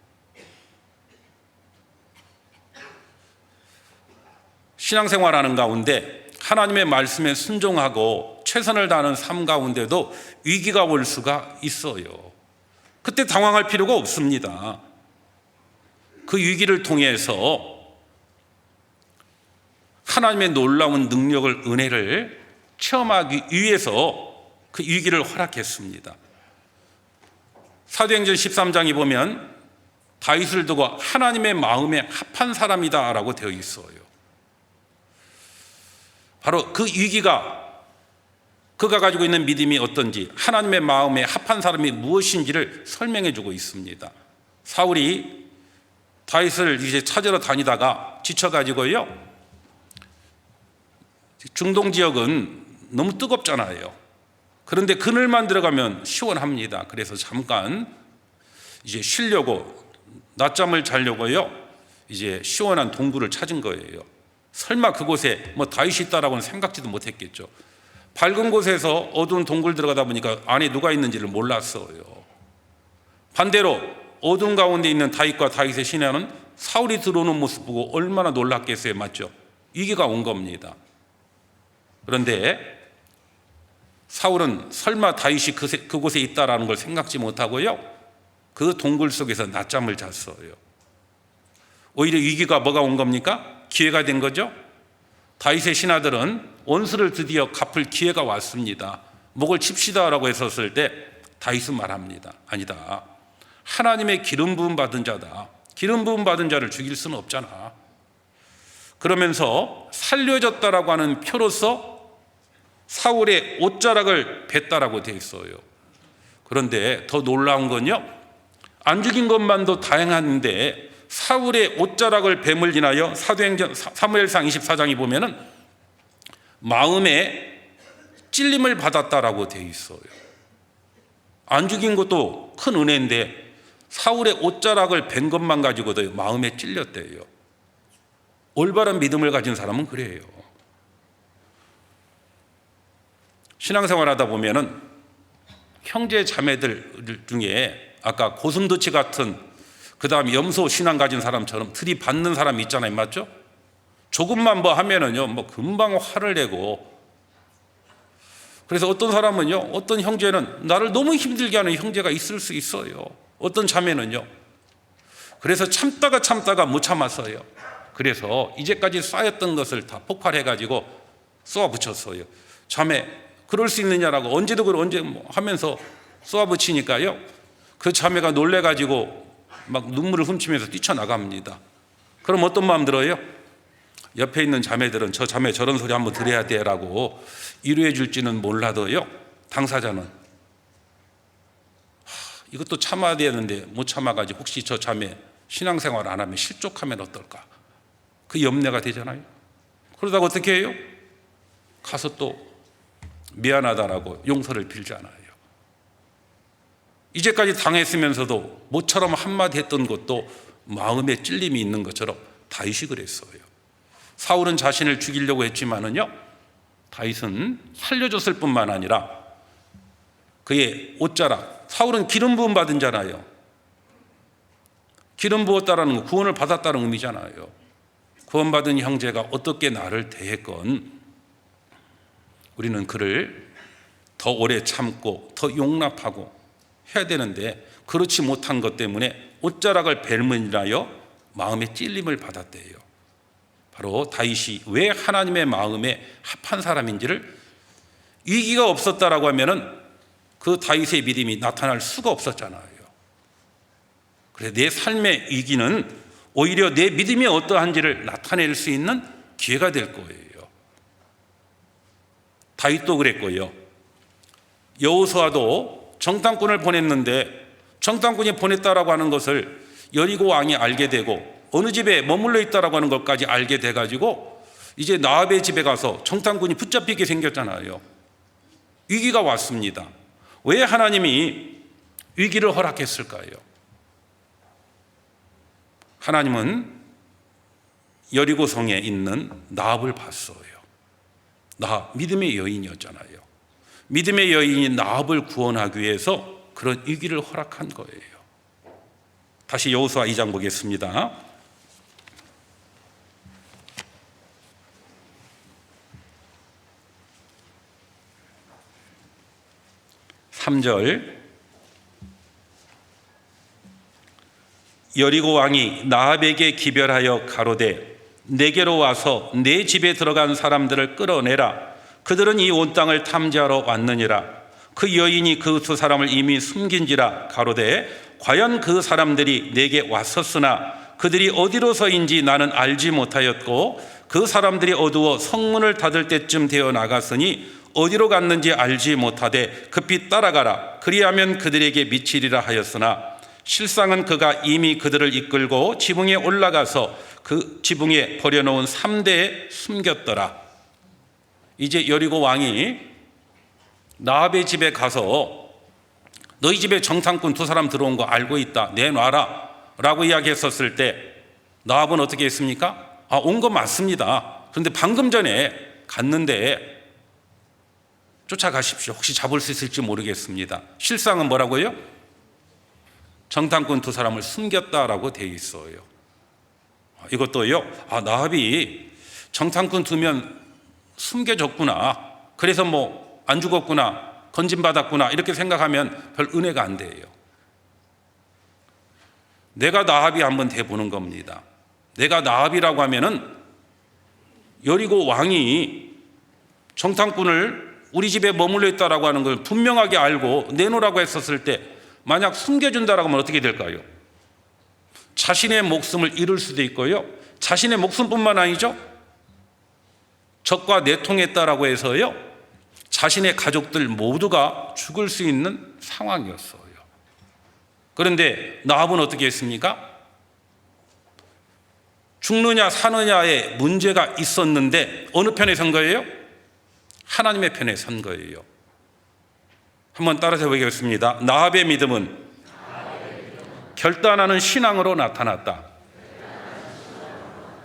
신앙생활하는 가운데 하나님의 말씀에 순종하고 최선을 다하는 삶 가운데도 위기가 올 수가 있어요. 그때 당황할 필요가 없습니다. 그 위기를 통해서 하나님의 놀라운 능력을, 은혜를 체험하기 위해서 그 위기를 허락했습니다. 사도행전 13장에 보면 다윗을 두고 하나님의 마음에 합한 사람이다라고 되어 있어요. 바로 그 위기가 그가 가지고 있는 믿음이 어떤지, 하나님의 마음에 합한 사람이 무엇인지를 설명해 주고 있습니다. 사울이 다윗을 이제 찾으러 다니다가 지쳐가지고요, 중동 지역은 너무 뜨겁잖아요. 그런데 그늘만 들어가면 시원합니다. 그래서 잠깐 이제 쉬려고, 낮잠을 자려고요, 이제 시원한 동굴을 찾은 거예요. 설마 그곳에 다윗이 있다라고는 생각지도 못했겠죠. 밝은 곳에서 어두운 동굴 들어가다 보니까 안에 누가 있는지를 몰랐어요. 반대로 어두운 가운데 있는 다윗과 다윗의 시내는 사울이 들어오는 모습 보고 얼마나 놀랐겠어요. 맞죠? 위기가 온 겁니다. 그런데 사울은 설마 다윗이 그곳에 있다라는 걸 생각지 못하고요, 그 동굴 속에서 낮잠을 잤어요. 오히려 위기가 뭐가 온 겁니까? 기회가 된 거죠. 다윗의 신하들은 원수를 드디어 갚을 기회가 왔습니다. 목을 칩시다라고 했었을 때 다윗은 말합니다. 아니다. 하나님의 기름 부음 받은 자다. 기름 부음 받은 자를 죽일 수는 없잖아. 그러면서 살려졌다라고 하는 표로서 사울의 옷자락을 뱉다라고 되어 있어요. 그런데 더 놀라운 건요, 안 죽인 것만도 다행한데 사울의 옷자락을 뱀을 인하여 사도행전 사무엘상 24장에 보면은 마음에 찔림을 받았다라고 되어 있어요. 안 죽인 것도 큰 은혜인데 사울의 옷자락을 벤 것만 가지고도 마음에 찔렸대요. 올바른 믿음을 가진 사람은 그래요. 신앙생활하다 보면은 형제 자매들 중에 아까 고슴도치 같은, 그 다음 염소 신앙 가진 사람처럼 들이받는 사람 있잖아요, 맞죠? 조금만 뭐 하면은요, 뭐 금방 화를 내고. 그래서 어떤 사람은요, 어떤 형제는 나를 너무 힘들게 하는 형제가 있을 수 있어요. 어떤 자매는요, 그래서 참다가 못 참았어요. 그래서 이제까지 쌓였던 것을 다 폭발해가지고 쏘아붙였어요. 자매, 그럴 수 있느냐라고 언제도 하면서 쏘아붙이니까요, 그 자매가 놀래가지고 막 눈물을 훔치면서 뛰쳐나갑니다. 그럼 어떤 마음 들어요? 옆에 있는 자매들은 저 자매 저런 소리 한번 들어야 돼라고 위로해 줄지는 몰라도요, 당사자는 이것도 참아야 되는데 못 참아가지고 혹시 저 자매 신앙생활 안 하면 실족하면 어떨까, 그 염려가 되잖아요. 그러다가 어떻게 해요? 가서 또 미안하다라고 용서를 빌잖아요. 이제까지 당했으면서도 모처럼 한마디 했던 것도 마음에 찔림이 있는 것처럼 다윗이 그랬어요. 사울은 자신을 죽이려고 했지만은요, 다윗은 살려줬을 뿐만 아니라 그의 옷자락, 사울은 기름 부음 받은 자잖아요. 기름 부었다라는 건 구원을 받았다는 의미잖아요. 구원받은 형제가 어떻게 나를 대했건 우리는 그를 더 오래 참고 더 용납하고 해야 되는데, 그렇지 못한 것 때문에 옷자락을 벨문이라여 마음의 찔림을 받았대요. 바로 다윗이 왜 하나님의 마음에 합한 사람인지를, 위기가 없었다라고 하면은 그 다윗의 믿음이 나타날 수가 없었잖아요. 그래서 내 삶의 위기는 오히려 내 믿음이 어떠한지를 나타낼 수 있는 기회가 될 거예요. 다윗도 그랬고요. 여호수아도 정탐꾼을 보냈는데 정탐꾼이 보냈다라고 하는 것을 여리고 왕이 알게 되고 어느 집에 머물러 있다라고 하는 것까지 알게 돼가지고 이제 나압의 집에 가서 정탐꾼이 붙잡히게 생겼잖아요. 위기가 왔습니다. 왜 하나님이 위기를 허락했을까요? 하나님은 여리고성에 있는 나압을 봤어요. 나압, 믿음의 여인이었잖아요. 믿음의 여인이 나압을 구원하기 위해서 그런 위기를 허락한 거예요. 다시 여호수아 2장 보겠습니다. 3절, 여리고 왕이 나압에게 기별하여 가로되 내게로 와서 내 집에 들어간 사람들을 끌어내라. 그들은 이 온 땅을 탐지하러 왔느니라. 그 여인이 그 두 사람을 이미 숨긴지라. 가로되 과연 그 사람들이 내게 왔었으나 그들이 어디로서인지 나는 알지 못하였고 그 사람들이 어두워 성문을 닫을 때쯤 되어 나갔으니 어디로 갔는지 알지 못하되 급히 따라가라. 그리하면 그들에게 미치리라 하였으나 실상은 그가 이미 그들을 이끌고 지붕에 올라가서 그 지붕에 버려놓은 3대에 숨겼더라. 이제 여리고 왕이 나압의 집에 가서 너희 집에 정탐꾼 두 사람 들어온 거 알고 있다, 내놔라 라고 이야기했었을 때 나압은 어떻게 했습니까? 온 거 맞습니다. 그런데 방금 전에 갔는데 쫓아가십시오. 혹시 잡을 수 있을지 모르겠습니다. 실상은 뭐라고요? 정탐꾼 두 사람을 숨겼다라고 되어 있어요. 이것도요, 나압이 정탐꾼 두면 숨겨졌구나, 그래서 뭐 안 죽었구나, 건진받았구나 이렇게 생각하면 별 은혜가 안 돼요. 내가 나압이 한번 돼보는 겁니다. 내가 나압이라고 하면은 여리고 왕이 정탐꾼을 우리 집에 머물러 있다라고 하는 걸 분명하게 알고 내놓으라고 했었을 때 만약 숨겨준다라고 하면 어떻게 될까요? 자신의 목숨을 잃을 수도 있고요, 자신의 목숨뿐만 아니죠, 적과 내통했다라고 해서요 자신의 가족들 모두가 죽을 수 있는 상황이었어요. 그런데 나합은 어떻게 했습니까? 죽느냐 사느냐의 문제가 있었는데 어느 편에 선 거예요? 하나님의 편에 선 거예요. 한번 따라서 보겠습니다. 나합의 믿음은 결단하는 신앙으로 나타났다.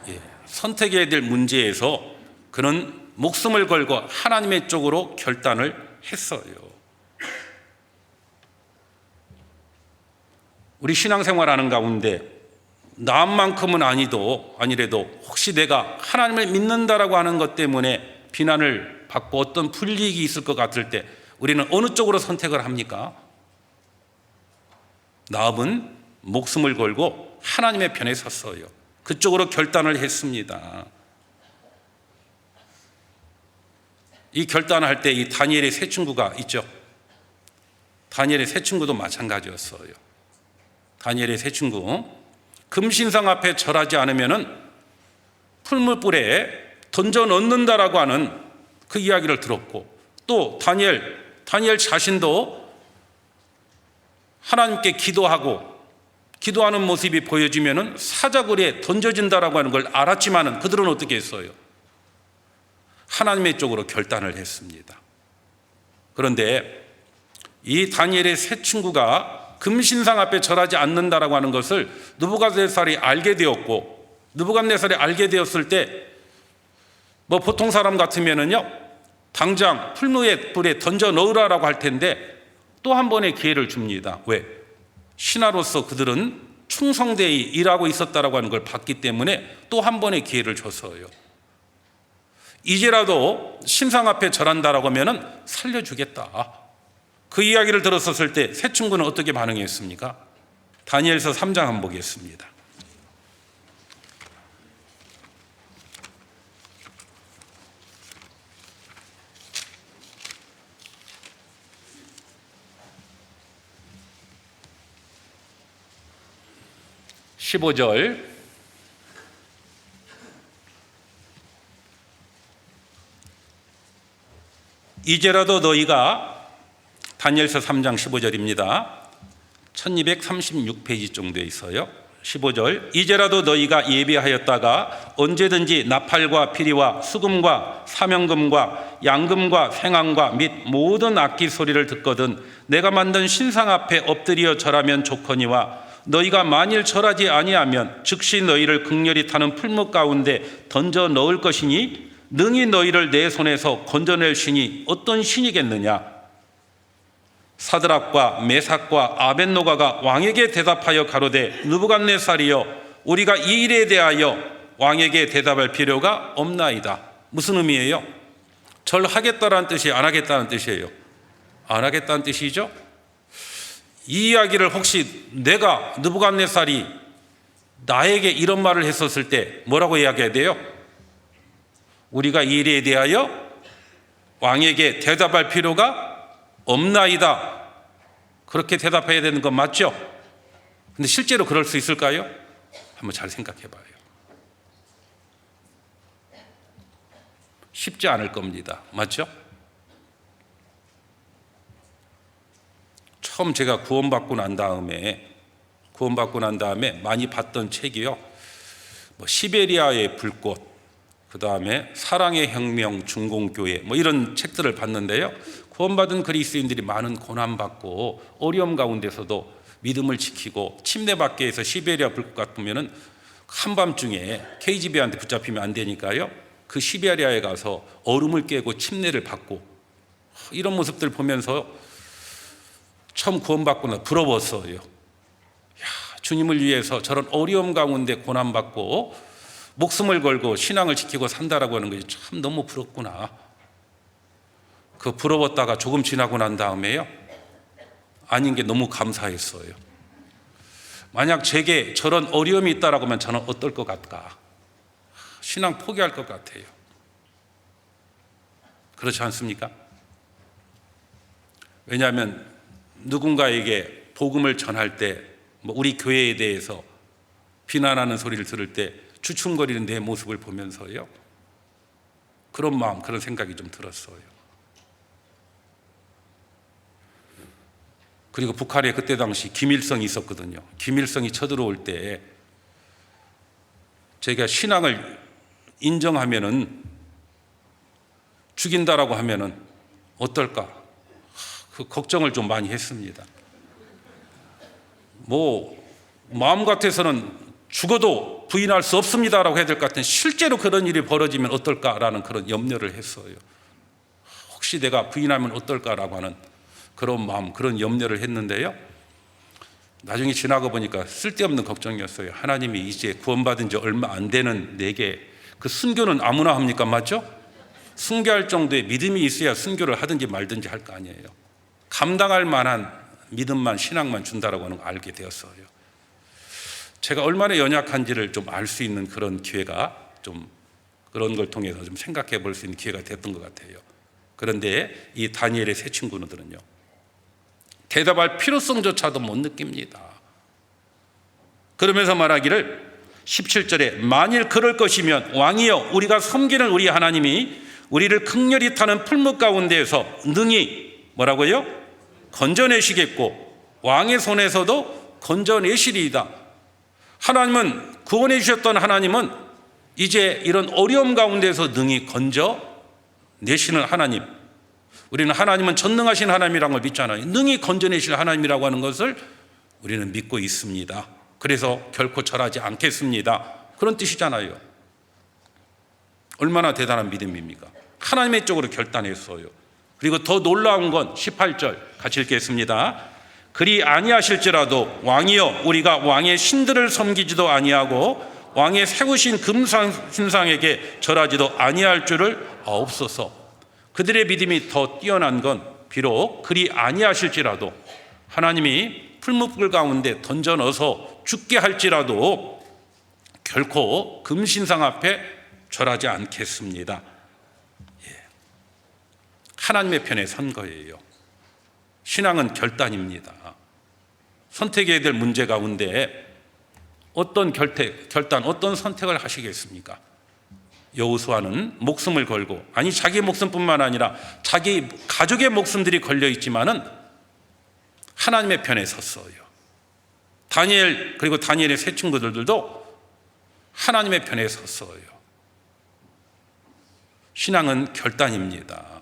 예, 선택해야 될 문제에서 그는 목숨을 걸고 하나님의 쪽으로 결단을 했어요. 우리 신앙생활하는 가운데 나만큼은 아니래도 혹시 내가 하나님을 믿는다라고 하는 것 때문에 비난을 받고 어떤 불이익이 있을 것 같을 때 우리는 어느 쪽으로 선택을 합니까? 나합은 목숨을 걸고 하나님의 편에 섰어요. 그쪽으로 결단을 했습니다. 이 결단을 할 때 이 다니엘의 세 친구가 있죠. 다니엘의 세 친구도 마찬가지였어요. 다니엘의 세 친구, 금신상 앞에 절하지 않으면 풀무불에 던져 넣는다라고 하는 그 이야기를 들었고, 또 다니엘 자신도 하나님께 기도하는 모습이 보여지면 사자굴에 던져진다라고 하는 걸 알았지만 그들은 어떻게 했어요? 하나님의 쪽으로 결단을 했습니다. 그런데 이 다니엘의 세 친구가 금신상 앞에 절하지 않는다라고 하는 것을 느부갓네살이 알게 되었고, 느부갓네살이 알게 되었을 때 보통 사람 같으면은요 당장 풀무불에 던져 넣으라라고 할 텐데 또 한 번의 기회를 줍니다. 왜? 신하로서 그들은 충성되이 일하고 있었다라고 하는 걸 봤기 때문에 또 한 번의 기회를 줬어요. 이제라도 신상 앞에 절한다라고 하면은 살려주겠다. 그 이야기를 들었었을 때 세 친구는 어떻게 반응했습니까? 다니엘서 3장 한번 보겠습니다. (15절) 이제라도 너희가, 다니엘서 3장 15절입니다. 1236페이지 정도에 있어요. 15절, 이제라도 너희가 예비하였다가 언제든지 나팔과 피리와 수금과 사명금과 양금과 생황과 및 모든 악기 소리를 듣거든 내가 만든 신상 앞에 엎드려 절하면 좋거니와 너희가 만일 절하지 아니하면 즉시 너희를 극렬히 타는 풀무 가운데 던져 넣을 것이니 능히 너희를 내 손에서 건져낼 신이 어떤 신이겠느냐? 사드락과 메삭과 아벳노가가 왕에게 대답하여 가로되 느부갓네살이여 우리가 이 일에 대하여 왕에게 대답할 필요가 없나이다. 무슨 의미예요? 절하겠다라는 뜻이 안 하겠다는 뜻이에요. 안 하겠다는 뜻이죠. 이 이야기를 혹시 내가 느부갓네살이 나에게 이런 말을 했었을 때 뭐라고 이야기해야 돼요? 우리가 이 일에 대하여 왕에게 대답할 필요가 없나이다. 그렇게 대답해야 되는 건 맞죠? 근데 실제로 그럴 수 있을까요? 한번 잘 생각해 봐요. 쉽지 않을 겁니다. 맞죠? 처음 제가 구원받고 난 다음에 많이 봤던 책이요. 시베리아의 불꽃, 그 다음에 사랑의 혁명 중공교회 이런 책들을 봤는데요. 구원받은 그리스도인들이 많은 고난받고 어려움 가운데서도 믿음을 지키고 침대 밖에서 시베리아 불꽃 같으면은 한밤중에 KGB한테 붙잡히면 안 되니까요. 그 시베리아에 가서 얼음을 깨고 침례를 받고 이런 모습들 보면서 처음 구원받고 나 부러웠어요. 야, 주님을 위해서 저런 어려움 가운데 고난받고 목숨을 걸고 신앙을 지키고 산다라고 하는 것이 참 너무 부럽구나. 그 부러웠다가 조금 지나고 난 다음에요, 아닌 게 너무 감사했어요. 만약 제게 저런 어려움이 있다라고 하면 저는 어떨 것 같까? 신앙 포기할 것 같아요. 그렇지 않습니까? 왜냐하면 누군가에게 복음을 전할 때 우리 교회에 대해서 비난하는 소리를 들을 때 주춤거리는 내 모습을 보면서요, 그런 마음, 그런 생각이 좀 들었어요. 그리고 북한에 그때 당시 김일성이 있었거든요. 김일성이 쳐들어올 때 제가 신앙을 인정하면은 죽인다라고 하면은 어떨까? 그 걱정을 좀 많이 했습니다. 마음 같아서는 죽어도 부인할 수 없습니다라고 해야 될 것 같은, 실제로 그런 일이 벌어지면 어떨까라는 그런 염려를 했어요. 혹시 내가 부인하면 어떨까라고 하는 그런 마음, 그런 염려를 했는데요. 나중에 지나고 보니까 쓸데없는 걱정이었어요. 하나님이 이제 구원받은 지 얼마 안 되는 내게, 그 순교는 아무나 합니까? 맞죠? 순교할 정도의 믿음이 있어야 순교를 하든지 말든지 할 거 아니에요. 감당할 만한 믿음만, 신앙만 준다라고 하는 걸 알게 되었어요. 제가 얼마나 연약한지를 좀 알 수 있는 그런 기회가, 좀 그런 걸 통해서 좀 생각해 볼 수 있는 기회가 됐던 것 같아요. 그런데 이 다니엘의 세 친구들은요, 대답할 필요성조차도 못 느낍니다. 그러면서 말하기를 17절에 만일 그럴 것이면 왕이여, 우리가 섬기는 우리 하나님이 우리를 극렬히 타는 풀무 가운데에서 능히 뭐라고요? 건져내시겠고 왕의 손에서도 건져내시리이다. 하나님은, 구원해 주셨던 하나님은 이제 이런 어려움 가운데서 능히 건져내시는 하나님, 우리는 하나님은 전능하신 하나님이라는 걸 믿잖아요. 능히 건져내실 하나님이라고 하는 것을 우리는 믿고 있습니다. 그래서 결코 절하지 않겠습니다. 그런 뜻이잖아요. 얼마나 대단한 믿음입니까? 하나님의 쪽으로 결단했어요. 그리고 더 놀라운 건 18절 같이 읽겠습니다. 그리 아니하실지라도 왕이여, 우리가 왕의 신들을 섬기지도 아니하고 왕의 세우신 금신상에게 절하지도 아니할 줄을 아옵소서. 그들의 믿음이 더 뛰어난 건 비록 그리 아니하실지라도, 하나님이 풀무불 가운데 던져 넣어서 죽게 할지라도 결코 금신상 앞에 절하지 않겠습니다. 하나님의 편에 선 거예요. 신앙은 결단입니다. 선택해야 될 문제 가운데 어떤 결단, 어떤 선택을 하시겠습니까? 여호수아는 목숨을 걸고, 아니 자기 목숨뿐만 아니라 자기 가족의 목숨들이 걸려 있지만은 하나님의 편에 섰어요. 다니엘, 그리고 다니엘의 세 친구들도 하나님의 편에 섰어요. 신앙은 결단입니다.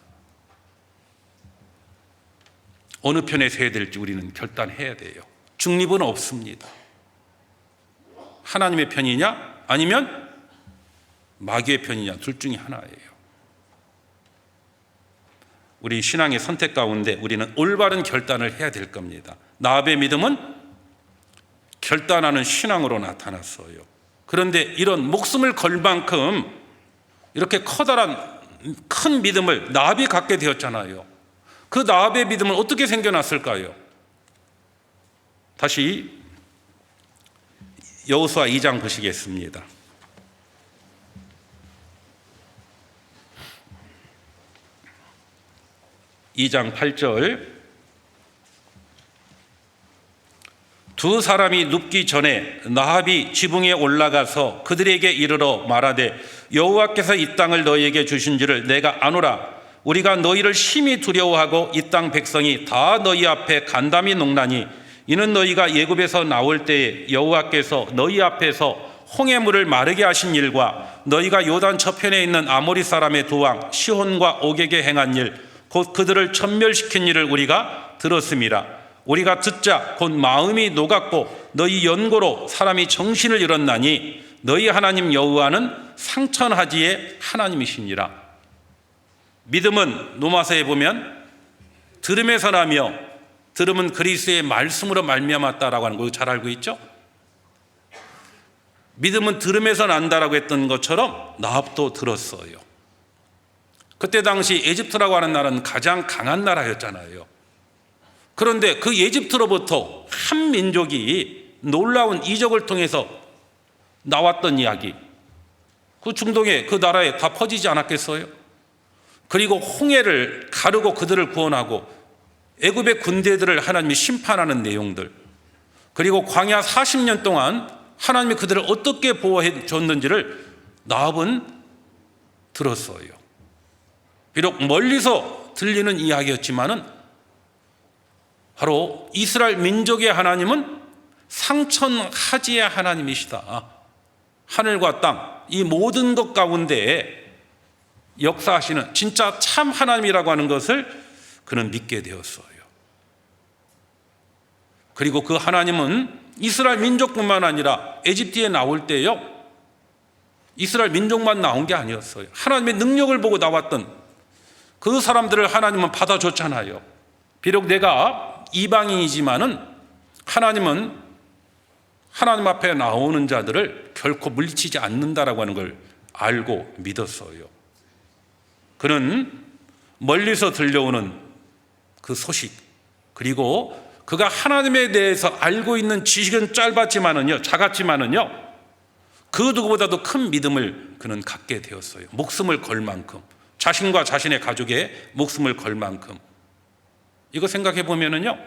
어느 편에 서야 될지 우리는 결단해야 돼요. 중립은 없습니다. 하나님의 편이냐 아니면 마귀의 편이냐, 둘 중에 하나예요. 우리 신앙의 선택 가운데 우리는 올바른 결단을 해야 될 겁니다. 나합의 믿음은 결단하는 신앙으로 나타났어요. 그런데 이런 목숨을 걸 만큼 이렇게 커다란 큰 믿음을 나합이 갖게 되었잖아요. 그 나합의 믿음은 어떻게 생겨났을까요? 다시 여호수아 2장 보시겠습니다. 2장 8절, 두 사람이 눕기 전에 나합이 지붕에 올라가서 그들에게 이르러 말하되 여호와께서 이 땅을 너희에게 주신 줄을 내가 아노라. 우리가 너희를 심히 두려워하고 이 땅 백성이 다 너희 앞에 간담이 농나니 이는 너희가 애굽에서 나올 때에 여호와께서 너희 앞에서 홍해물을 마르게 하신 일과 너희가 요단 저편에 있는 아모리 사람의 두 왕 시혼과 옥에게 행한 일, 곧 그들을 전멸시킨 일을 우리가 들었음이라. 우리가 듣자 곧 마음이 녹았고 너희 연고로 사람이 정신을 잃었나니 너희 하나님 여호와는 상천하지의 하나님이시니라. 믿음은 로마서에 보면 들음에서 나며 들음은 그리스도의 말씀으로 말미암았다라고 하는 거 잘 알고 있죠? 믿음은 들음에서 난다라고 했던 것처럼 나합도 들었어요. 그때 당시 에집트라고 하는 나라는 가장 강한 나라였잖아요. 그런데 그 에집트로부터 한 민족이 놀라운 이적을 통해서 나왔던 이야기, 그 중동에 그 나라에 다 퍼지지 않았겠어요? 그리고 홍해를 가르고 그들을 구원하고 애굽의 군대들을 하나님이 심판하는 내용들, 그리고 광야 40년 동안 하나님이 그들을 어떻게 보호해 줬는지를 나합은 들었어요. 비록 멀리서 들리는 이야기였지만은 바로 이스라엘 민족의 하나님은 상천하지의 하나님이시다. 하늘과 땅, 이 모든 것 가운데 역사하시는 진짜 참 하나님이라고 하는 것을 그는 믿게 되었어요. 그리고 그 하나님은 이스라엘 민족뿐만 아니라 에집트에 나올 때요, 이스라엘 민족만 나온 게 아니었어요. 하나님의 능력을 보고 나왔던 그 사람들을 하나님은 받아줬잖아요. 비록 내가 이방인이지만은 하나님은 하나님 앞에 나오는 자들을 결코 물리치지 않는다라고 하는 걸 알고 믿었어요. 그는 멀리서 들려오는 그 소식, 그리고 그가 하나님에 대해서 알고 있는 지식은 작았지만은요, 그 누구보다도 큰 믿음을 그는 갖게 되었어요. 목숨을 걸 만큼, 자신과 자신의 가족의 목숨을 걸 만큼. 이거 생각해 보면은요,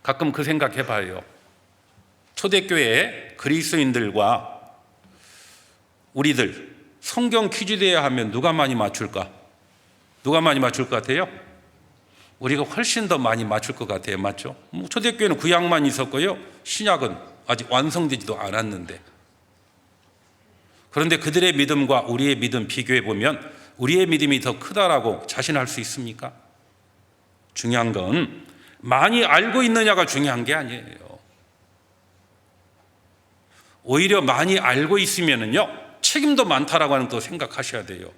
가끔 그 생각해 봐요. 초대교회 그리스도인들과 우리들 성경 퀴즈 대회 하면 누가 많이 맞출까? 누가 많이 맞출 것 같아요? 우리가 훨씬 더 많이 맞출 것 같아요. 맞죠? 초대교회는 구약만 있었고요, 신약은 아직 완성되지도 않았는데, 그런데 그들의 믿음과 우리의 믿음 비교해 보면 우리의 믿음이 더 크다라고 자신할 수 있습니까? 중요한 건 많이 알고 있느냐가 중요한 게 아니에요. 오히려 많이 알고 있으면은요, 책임도 많다라고 하는 거 생각하셔야 돼요.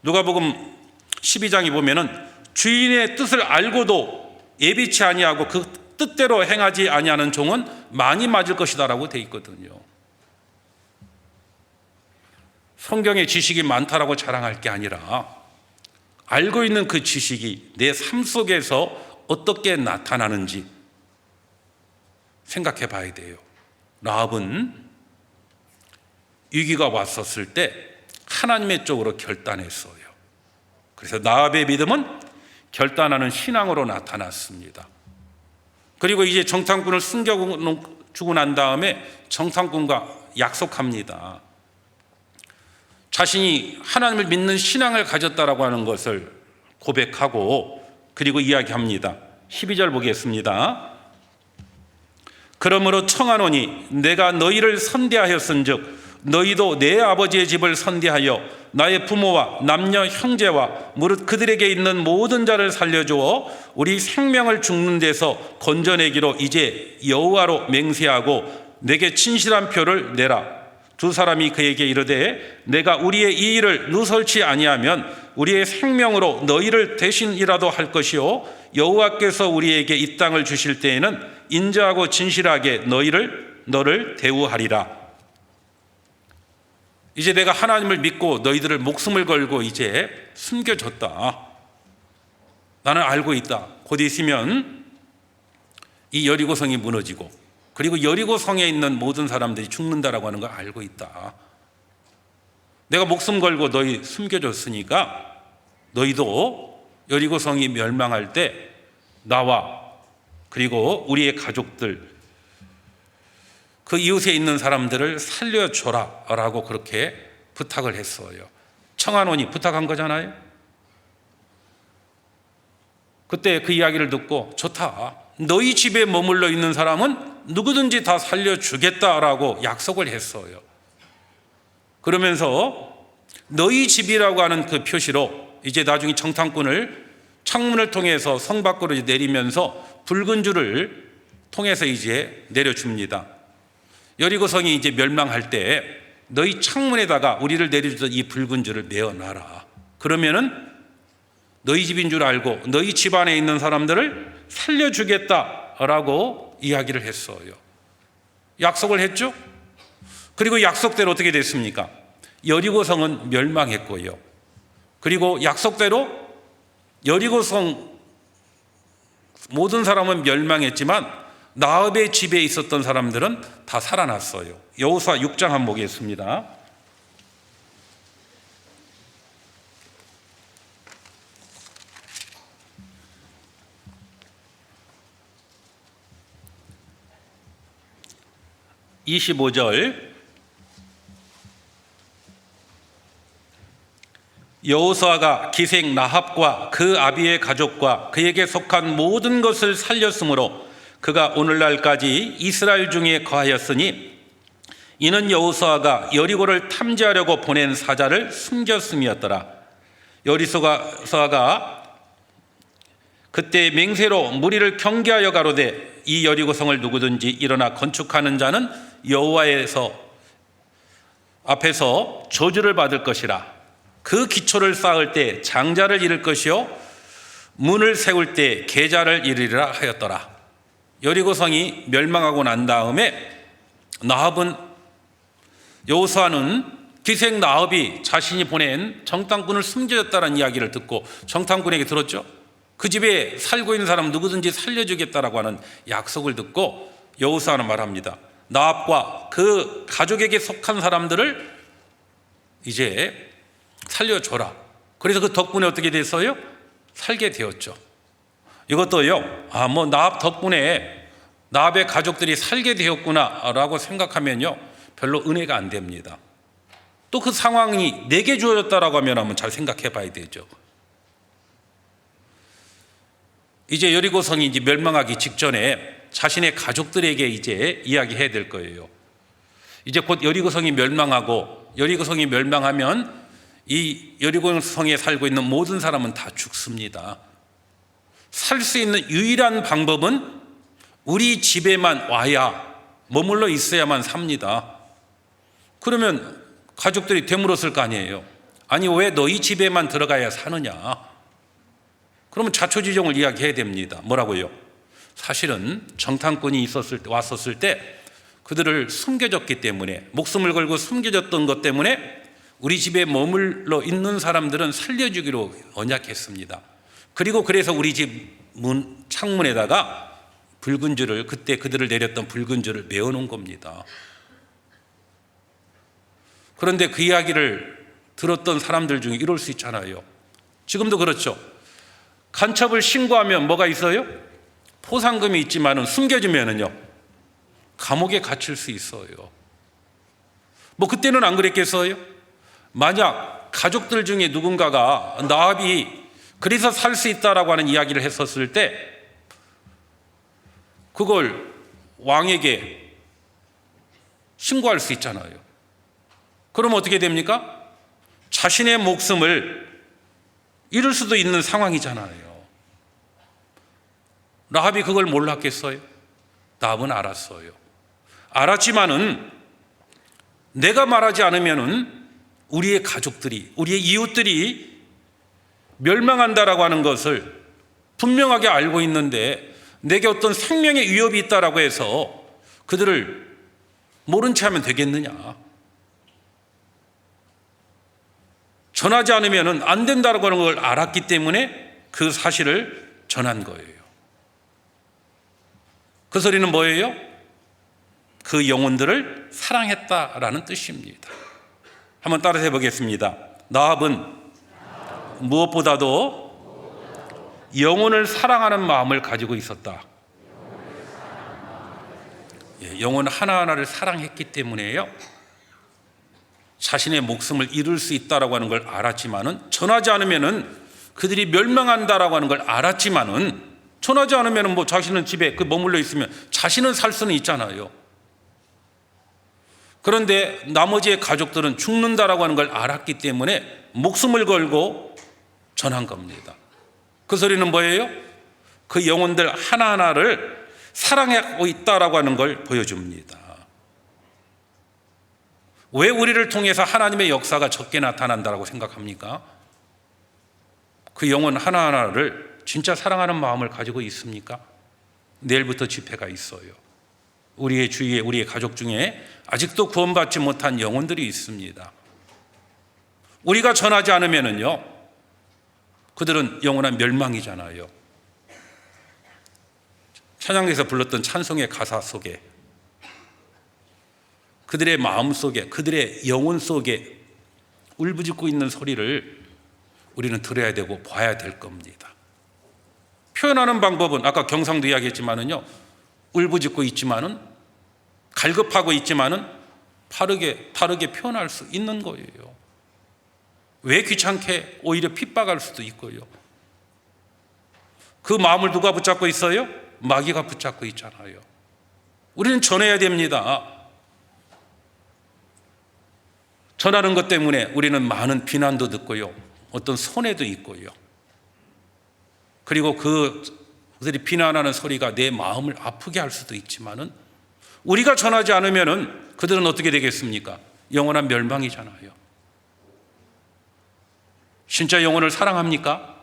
누가복음 12장에 보면은 주인의 뜻을 알고도 예비치 아니하고 그 뜻대로 행하지 아니하는 종은 많이 맞을 것이다라고 돼 있거든요. 성경의 지식이 많다라고 자랑할 게 아니라 알고 있는 그 지식이 내 삶 속에서 어떻게 나타나는지 생각해 봐야 돼요. 라합은 위기가 왔었을 때 하나님의 쪽으로 결단했어요. 그래서 라합의 믿음은 결단하는 신앙으로 나타났습니다. 그리고 이제 정탐꾼을 숨겨주고 난 다음에 정탐꾼과 약속합니다. 자신이 하나님을 믿는 신앙을 가졌다라고 하는 것을 고백하고, 그리고 이야기합니다. 12절 보겠습니다. 그러므로 청하노니 내가 너희를 선대하였은즉 너희도 내 아버지의 집을 선대하여 나의 부모와 남녀 형제와 무릇 그들에게 있는 모든 자를 살려주어 우리 생명을 죽는 데서 건져내기로 이제 여호와로 맹세하고 내게 진실한 표를 내라. 두 사람이 그에게 이르되 내가 우리의 이 일을 누설치 아니하면 우리의 생명으로 너희를 대신이라도 할 것이요 여호와께서 우리에게 이 땅을 주실 때에는 인자하고 진실하게 너를 대우하리라. 이제 내가 하나님을 믿고 너희들을 목숨을 걸고 이제 숨겨줬다. 나는 알고 있다. 곧 있으면 이 여리고성이 무너지고, 그리고 여리고성에 있는 모든 사람들이 죽는다라고 하는 걸 알고 있다. 내가 목숨 걸고 너희 숨겨줬으니까 너희도 여리고성이 멸망할 때 나와 그리고 우리의 가족들, 그 이웃에 있는 사람들을 살려줘라 라고 그렇게 부탁을 했어요. 청하노니 부탁한 거잖아요. 그때 그 이야기를 듣고 좋다, 너희 집에 머물러 있는 사람은 누구든지 다 살려주겠다라고 약속을 했어요. 그러면서 너희 집이라고 하는 그 표시로 이제 나중에 정탐꾼을 창문을 통해서 성 밖으로 내리면서 붉은 줄을 통해서 이제 내려줍니다. 여리고성이 이제 멸망할 때 너희 창문에다가 우리를 내려주던 이 붉은 줄을 메어놔라. 그러면은 너희 집인 줄 알고 너희 집 안에 있는 사람들을 살려주겠다라고 이야기를 했어요. 약속을 했죠. 그리고 약속대로 어떻게 됐습니까? 여리고성은 멸망했고요. 그리고 약속대로 여리고성 모든 사람은 멸망했지만 라합의 집에 있었던 사람들은 다 살아났어요. 여호수아 6장 한번 보겠습니다. (25절) 여호수아가 기생 라합과 그 아비의 가족과 그에게 속한 모든 것을 살렸으므로 그가 오늘날까지 이스라엘 중에 거하였으니 이는 여호수아가 여리고를 탐지하려고 보낸 사자를 숨겼음이었더라. 여리고가 그때 맹세로 무리를 경계하여 가로되 이 여리고성을 누구든지 일어나 건축하는 자는 여호와에서 앞에서 저주를 받을 것이라. 그 기초를 쌓을 때 장자를 잃을 것이요 문을 세울 때 계자를 잃으리라 하였더라. 여리고성이 멸망하고 난 다음에 여호수아는 기생 라합이 자신이 보낸 정탐꾼을 숨겨줬다는 이야기를 듣고 정탐꾼에게 들었죠. 그 집에 살고 있는 사람 누구든지 살려주겠다라고 하는 약속을 듣고 여호수아는 말합니다. 라합과 그 가족에게 속한 사람들을 이제 살려줘라. 그래서 그 덕분에 어떻게 됐어요? 살게 되었죠. 이것도요, 라합 덕분에 라합의 가족들이 살게 되었구나 라고 생각하면요, 별로 은혜가 안 됩니다. 또 그 상황이 내게 주어졌다라고 하면 한번 잘 생각해 봐야 되죠. 이제 여리고성이 이제 멸망하기 직전에 자신의 가족들에게 이제 이야기해야 될 거예요. 이제 곧 여리고성이 멸망하고, 여리고성이 멸망하면 이 여리고성에 살고 있는 모든 사람은 다 죽습니다. 살 수 있는 유일한 방법은 우리 집에만 와야, 머물러 있어야만 삽니다. 그러면 가족들이 되물었을 거 아니에요. 아니 왜 너희 집에만 들어가야 사느냐. 그러면 자초지종을 이야기해야 됩니다. 뭐라고요? 사실은 정탐꾼이 왔었을 때 그들을 숨겨줬기 때문에, 목숨을 걸고 숨겨줬던 것 때문에 우리 집에 머물러 있는 사람들은 살려주기로 언약했습니다. 그리고 그래서 우리 집 창문에다가 붉은 줄을, 그때 그들을 내렸던 붉은 줄을 메어놓은 겁니다. 그런데 그 이야기를 들었던 사람들 중에 이럴 수 있잖아요. 지금도 그렇죠. 간첩을 신고하면 뭐가 있어요? 포상금이 있지만은 숨겨주면은요, 감옥에 갇힐 수 있어요. 뭐 그때는 안 그랬겠어요? 만약 가족들 중에 누군가가 라합이 그래서 살 수 있다라고 하는 이야기를 했었을 때 그걸 왕에게 신고할 수 있잖아요. 그럼 어떻게 됩니까? 자신의 목숨을 잃을 수도 있는 상황이잖아요. 라합이 그걸 몰랐겠어요? 라합은 알았어요. 알았지만은 내가 말하지 않으면은 우리의 가족들이, 우리의 이웃들이 멸망한다라고 하는 것을 분명하게 알고 있는데 내게 어떤 생명의 위협이 있다라고 해서 그들을 모른 채 하면 되겠느냐. 전하지 않으면 안 된다라고 하는 걸 알았기 때문에 그 사실을 전한 거예요. 그 소리는 뭐예요? 그 영혼들을 사랑했다라는 뜻입니다. 한번 따라서 해보겠습니다. 라합은 무엇보다도 영혼을 사랑하는 마음을 가지고 있었다. 영혼 하나하나를 사랑했기 때문에요, 자신의 목숨을 잃을 수 있다라고 하는 걸 알았지만은, 전하지 않으면은 그들이 멸망한다라고 하는 걸 알았지만은, 전하지 않으면은 뭐 자신은 집에 머물러 있으면 자신은 살 수는 있잖아요. 그런데 나머지의 가족들은 죽는다라고 하는 걸 알았기 때문에 목숨을 걸고 전한 겁니다. 그 소리는 뭐예요? 그 영혼들 하나하나를 사랑하고 있다라고 하는 걸 보여줍니다. 왜 우리를 통해서 하나님의 역사가 적게 나타난다라고 생각합니까? 그 영혼 하나하나를 진짜 사랑하는 마음을 가지고 있습니까? 내일부터 집회가 있어요. 우리의 주위에, 우리의 가족 중에 아직도 구원받지 못한 영혼들이 있습니다. 우리가 전하지 않으면요, 그들은 영원한 멸망이잖아요. 찬양에서 불렀던 찬송의 가사 속에, 그들의 마음 속에, 그들의 영혼 속에 울부짖고 있는 소리를 우리는 들어야 되고 봐야 될 겁니다. 표현하는 방법은 아까 경상도 이야기했지만은요, 울부짖고 있지만은, 갈급하고 있지만은 다르게 표현할 수 있는 거예요. 왜 귀찮게 오히려 핍박할 수도 있고요. 그 마음을 누가 붙잡고 있어요? 마귀가 붙잡고 있잖아요. 우리는 전해야 됩니다. 전하는 것 때문에 우리는 많은 비난도 듣고요, 어떤 손해도 있고요. 그리고 그들이 비난하는 소리가 내 마음을 아프게 할 수도 있지만은, 우리가 전하지 않으면은 그들은 어떻게 되겠습니까? 영원한 멸망이잖아요. 진짜 영혼을 사랑합니까?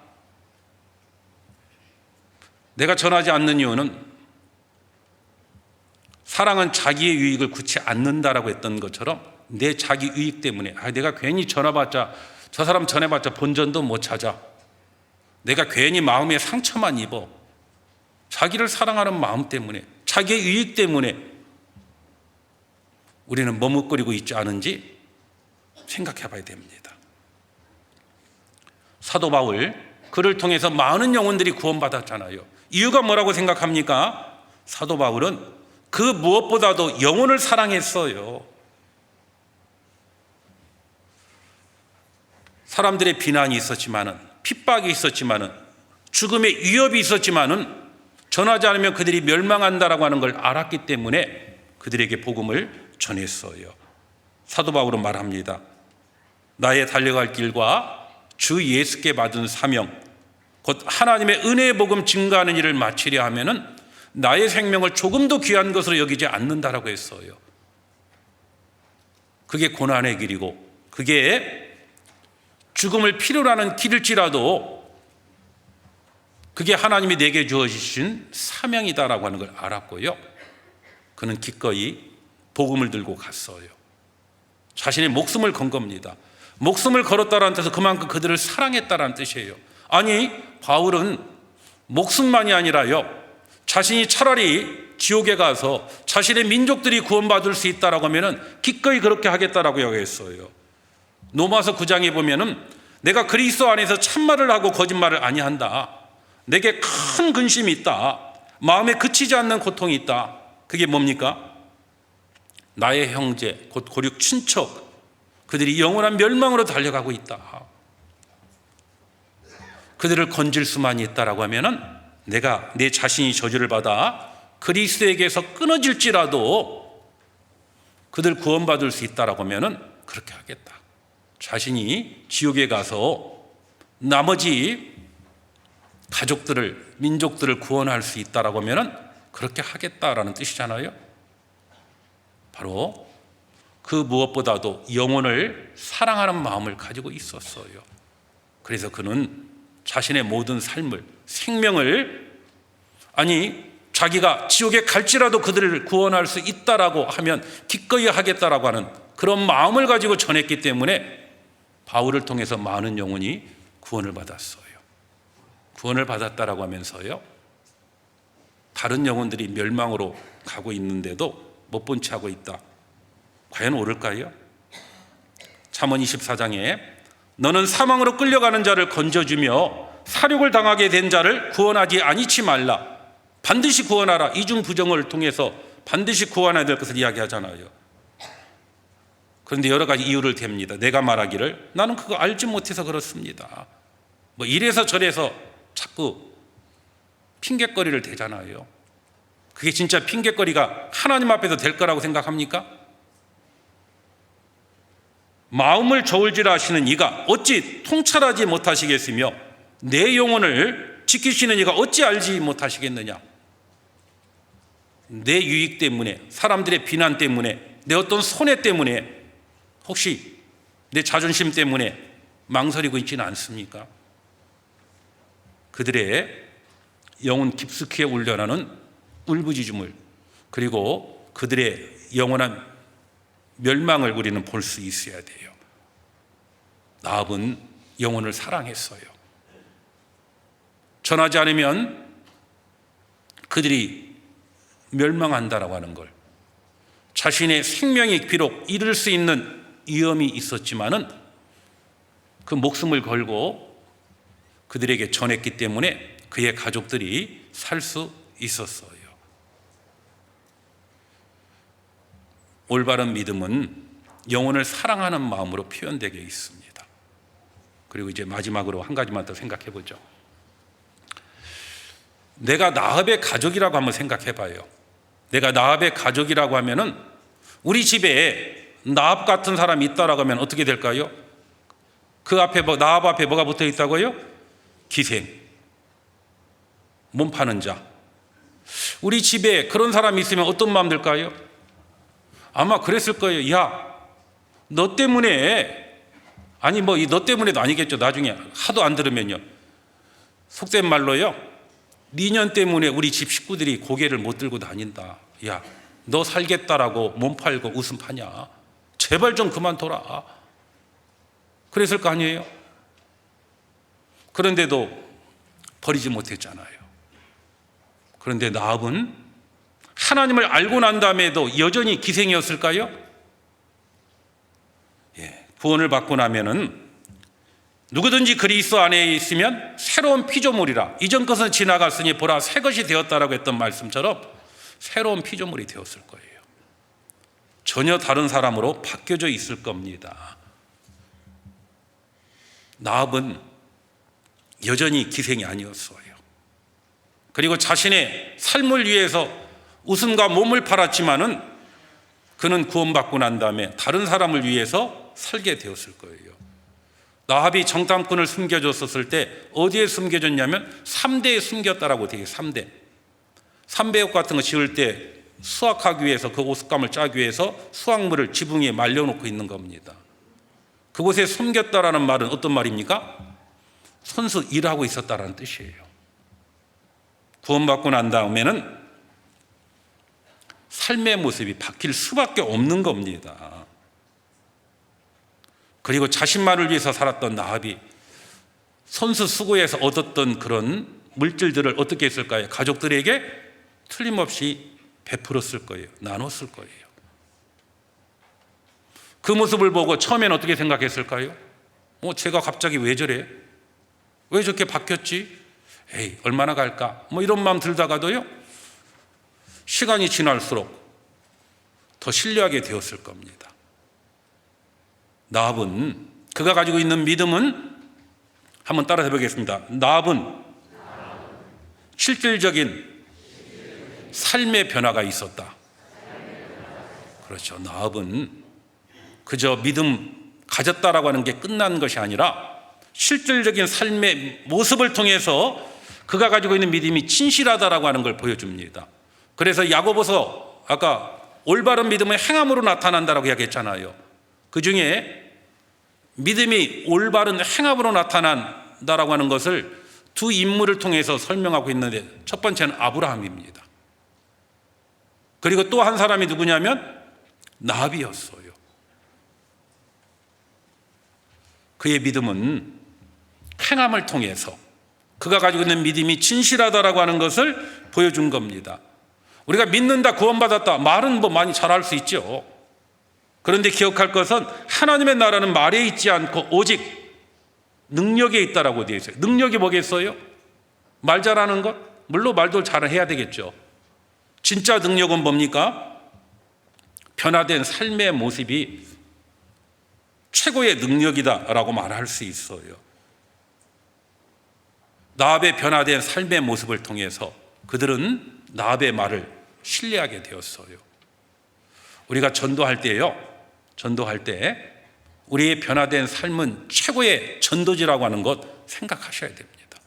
내가 전하지 않는 이유는, 사랑은 자기의 유익을 굳이 않는다라고 했던 것처럼 내 자기 유익 때문에, 내가 괜히 전해봤자, 저 사람 전해봤자 본전도 못 찾아, 내가 괜히 마음에 상처만 입어, 자기를 사랑하는 마음 때문에, 자기의 유익 때문에 우리는 머뭇거리고 있지 않은지 생각해 봐야 됩니다. 사도 바울, 그를 통해서 많은 영혼들이 구원받았잖아요. 이유가 뭐라고 생각합니까? 사도 바울은 그 무엇보다도 영혼을 사랑했어요. 사람들의 비난이 있었지만은, 핍박이 있었지만은, 죽음의 위협이 있었지만은, 전하지 않으면 그들이 멸망한다라고 하는 걸 알았기 때문에 그들에게 복음을 전했어요. 사도 바울은 말합니다. 나의 달려갈 길과 주 예수께 받은 사명, 곧 하나님의 은혜의 복음 증거하는 일을 마치려 하면은 나의 생명을 조금도 귀한 것으로 여기지 않는다라고 했어요. 그게 고난의 길이고, 그게 죽음을 필요로 하는 길일지라도 그게 하나님이 내게 주어주신 사명이다라고 하는 걸 알았고요, 그는 기꺼이 복음을 들고 갔어요. 자신의 목숨을 건 겁니다. 목숨을 걸었다라는 뜻은 그만큼 그들을 사랑했다라는 뜻이에요. 아니, 바울은 목숨만이 아니라요, 자신이 차라리 지옥에 가서 자신의 민족들이 구원받을 수 있다라고 하면은 기꺼이 그렇게 하겠다라고 여겼어요. 로마서 9장에 보면은 내가 그리스도 안에서 참말을 하고 거짓말을 아니한다, 내게 큰 근심이 있다, 마음에 그치지 않는 고통이 있다. 그게 뭡니까? 나의 형제, 곧 고륙 친척, 그들이 영원한 멸망으로 달려가고 있다. 그들을 건질 수만 있다라고 하면은 내가 내 자신이 저주를 받아 그리스도에게서 끊어질지라도 그들 구원받을 수 있다라고 하면은 그렇게 하겠다. 자신이 지옥에 가서 나머지 가족들을, 민족들을 구원할 수 있다라고 하면은 그렇게 하겠다라는 뜻이잖아요. 바로 그 무엇보다도 영혼을 사랑하는 마음을 가지고 있었어요. 그래서 그는 자신의 모든 삶을, 생명을, 자기가 지옥에 갈지라도 그들을 구원할 수 있다라고 하면 기꺼이 하겠다라고 하는 그런 마음을 가지고 전했기 때문에 바울을 통해서 많은 영혼이 구원을 받았어요. 구원을 받았다라고 하면서요, 다른 영혼들이 멸망으로 가고 있는데도 못 본 채 하고 있다. 과연 옳을까요? 잠언 24장에 너는 사망으로 끌려가는 자를 건져주며 사륙을 당하게 된 자를 구원하지 아니치 말라. 반드시 구원하라. 이중 부정을 통해서 반드시 구원해야 될 것을 이야기하잖아요. 그런데 여러 가지 이유를 댑니다. 내가 말하기를 나는 그거 알지 못해서 그렇습니다. 이래서 저래서 자꾸 핑곗거리를 대잖아요. 그게 진짜 핑곗거리가 하나님 앞에서 될 거라고 생각합니까? 마음을 저울질 하시는 이가 어찌 통찰하지 못하시겠으며 내 영혼을 지키시는 이가 어찌 알지 못하시겠느냐. 내 유익 때문에, 사람들의 비난 때문에, 내 어떤 손해 때문에, 혹시 내 자존심 때문에 망설이고 있지는 않습니까? 그들의 영혼 깊숙이 울려나는 울부짖음을, 그리고 그들의 영원한 멸망을 우리는 볼 수 있어야 돼요. 나합은 영혼을 사랑했어요. 전하지 않으면 그들이 멸망한다라고 하는 걸, 자신의 생명이 비록 잃을 수 있는 위험이 있었지만은 그 목숨을 걸고 그들에게 전했기 때문에 그의 가족들이 살 수 있었어요. 올바른 믿음은 영혼을 사랑하는 마음으로 표현되게 있습니다. 그리고 이제 마지막으로 한 가지만 더 생각해 보죠. 내가 나합의 가족이라고 한번 생각해 봐요. 내가 나합의 가족이라고 하면은 우리 집에 나합 같은 사람이 있다라고 하면 어떻게 될까요? 그 앞에 나합 앞에 뭐가 붙어 있다고요? 기생, 몸 파는 자. 우리 집에 그런 사람이 있으면 어떤 마음 들까요? 아마 그랬을 거예요. 야, 너 때문에, 아니 뭐 너 때문에도 아니겠죠. 나중에 하도 안 들으면요, 속된 말로요, 니년 때문에 우리 집 식구들이 고개를 못 들고 다닌다. 야, 너 살겠다라고 몸 팔고 웃음 파냐? 제발 좀 그만둬라. 그랬을 거 아니에요? 그런데도 버리지 못했잖아요. 그런데 나합은 하나님을 알고 난 다음에도 여전히 기생이었을까요? 구원을 받고 나면은 누구든지 그리스도 안에 있으면 새로운 피조물이라, 이전 것은 지나갔으니 보라 새 것이 되었다라고 했던 말씀처럼 새로운 피조물이 되었을 거예요. 전혀 다른 사람으로 바뀌어져 있을 겁니다. 나합은 여전히 기생이 아니었어요. 그리고 자신의 삶을 위해서 웃음과 몸을 팔았지만은 그는 구원받고 난 다음에 다른 사람을 위해서 살게 되었을 거예요. 나합이 정탐꾼을 숨겨줬었을 때 어디에 숨겨줬냐면 3대에 숨겼다라고 되게 3대. 삼배옥 같은 거 지을 때 수확하기 위해서, 그 오쑳감을 짜기 위해서 수확물을 지붕 위에 말려놓고 있는 겁니다. 그곳에 숨겼다라는 말은 어떤 말입니까? 손수 일하고 있었다라는 뜻이에요. 구원받고 난 다음에는 삶의 모습이 바뀔 수밖에 없는 겁니다. 그리고 자신만을 위해서 살았던 나합이 손수 수고해서 얻었던 그런 물질들을 어떻게 했을까요? 가족들에게 틀림없이 베풀었을 거예요. 나눴을 거예요. 그 모습을 보고 처음엔 어떻게 생각했을까요? 제가 갑자기 왜 저래? 왜 저렇게 바뀌었지? 에이, 얼마나 갈까? 이런 마음 들다가도요, 시간이 지날수록 더 신뢰하게 되었을 겁니다. 나합은, 그가 가지고 있는 믿음은, 한번 따라해 보겠습니다. 나합은 실질적인 삶의 변화가 있었다. 그렇죠. 나합은 그저 믿음 가졌다라고 하는 게 끝난 것이 아니라 실질적인 삶의 모습을 통해서 그가 가지고 있는 믿음이 진실하다라고 하는 걸 보여줍니다. 그래서 야고보서 아까 올바른 믿음은 행함으로 나타난다라고 이야기했잖아요. 그 중에 믿음이 올바른 행함으로 나타난다라고 하는 것을 두 인물을 통해서 설명하고 있는데, 첫 번째는 아브라함입니다. 그리고 또 한 사람이 누구냐면 나합이었어요. 그의 믿음은 행함을 통해서 그가 가지고 있는 믿음이 진실하다라고 하는 것을 보여준 겁니다. 우리가 믿는다, 구원받았다, 말은 많이 잘할 수 있죠. 그런데 기억할 것은 하나님의 나라는 말에 있지 않고 오직 능력에 있다라고 되어 있어요. 능력이 뭐겠어요? 말 잘하는 것? 물론 말도 잘 해야 되겠죠. 진짜 능력은 뭡니까? 변화된 삶의 모습이 최고의 능력이다라고 말할 수 있어요. 나합의 변화된 삶의 모습을 통해서 그들은 나합의 말을 신뢰하게 되었어요. 우리가 전도할 때요, 전도할 때 우리의 변화된 삶은 최고의 전도지라고 하는 것 생각하셔야 됩니다.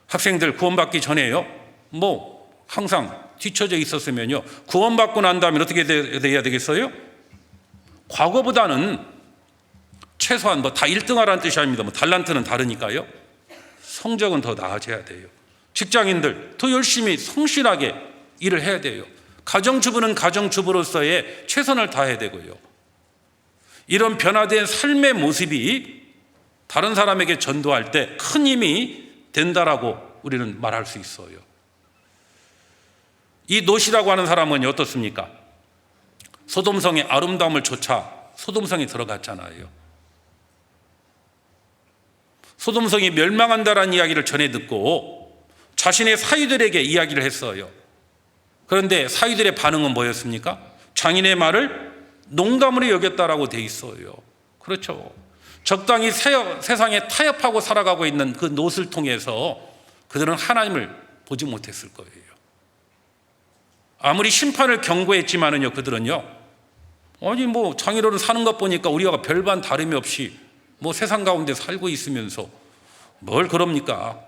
학생들 구원받기 전에요, 항상 뒤처져 있었으면요, 구원받고 난 다음에 어떻게 돼야 되겠어요? 과거보다는 최소한 다 1등 하라는 뜻이 아닙니다. 달란트는 다르니까요. 성적은 더 나아져야 돼요. 직장인들 더 열심히 성실하게 일을 해야 돼요. 가정주부는 가정주부로서의 최선을 다해야 되고요. 이런 변화된 삶의 모습이 다른 사람에게 전도할 때 큰 힘이 된다라고 우리는 말할 수 있어요. 이 롯이라고 하는 사람은 어떻습니까? 소돔성의 아름다움을 좇아 소돔성에 들어갔잖아요. 소돔성이 멸망한다라는 이야기를 전해 듣고 자신의 사위들에게 이야기를 했어요. 그런데 사위들의 반응은 뭐였습니까? 장인의 말을 농담으로 여겼다라고 돼 있어요. 그렇죠. 적당히 세상에 타협하고 살아가고 있는 그 롯을 통해서 그들은 하나님을 보지 못했을 거예요. 아무리 심판을 경고했지만은요, 그들은요, 아니 장인어른 사는 것 보니까 우리가 별반 다름이 없이 세상 가운데 살고 있으면서 뭘 그럽니까?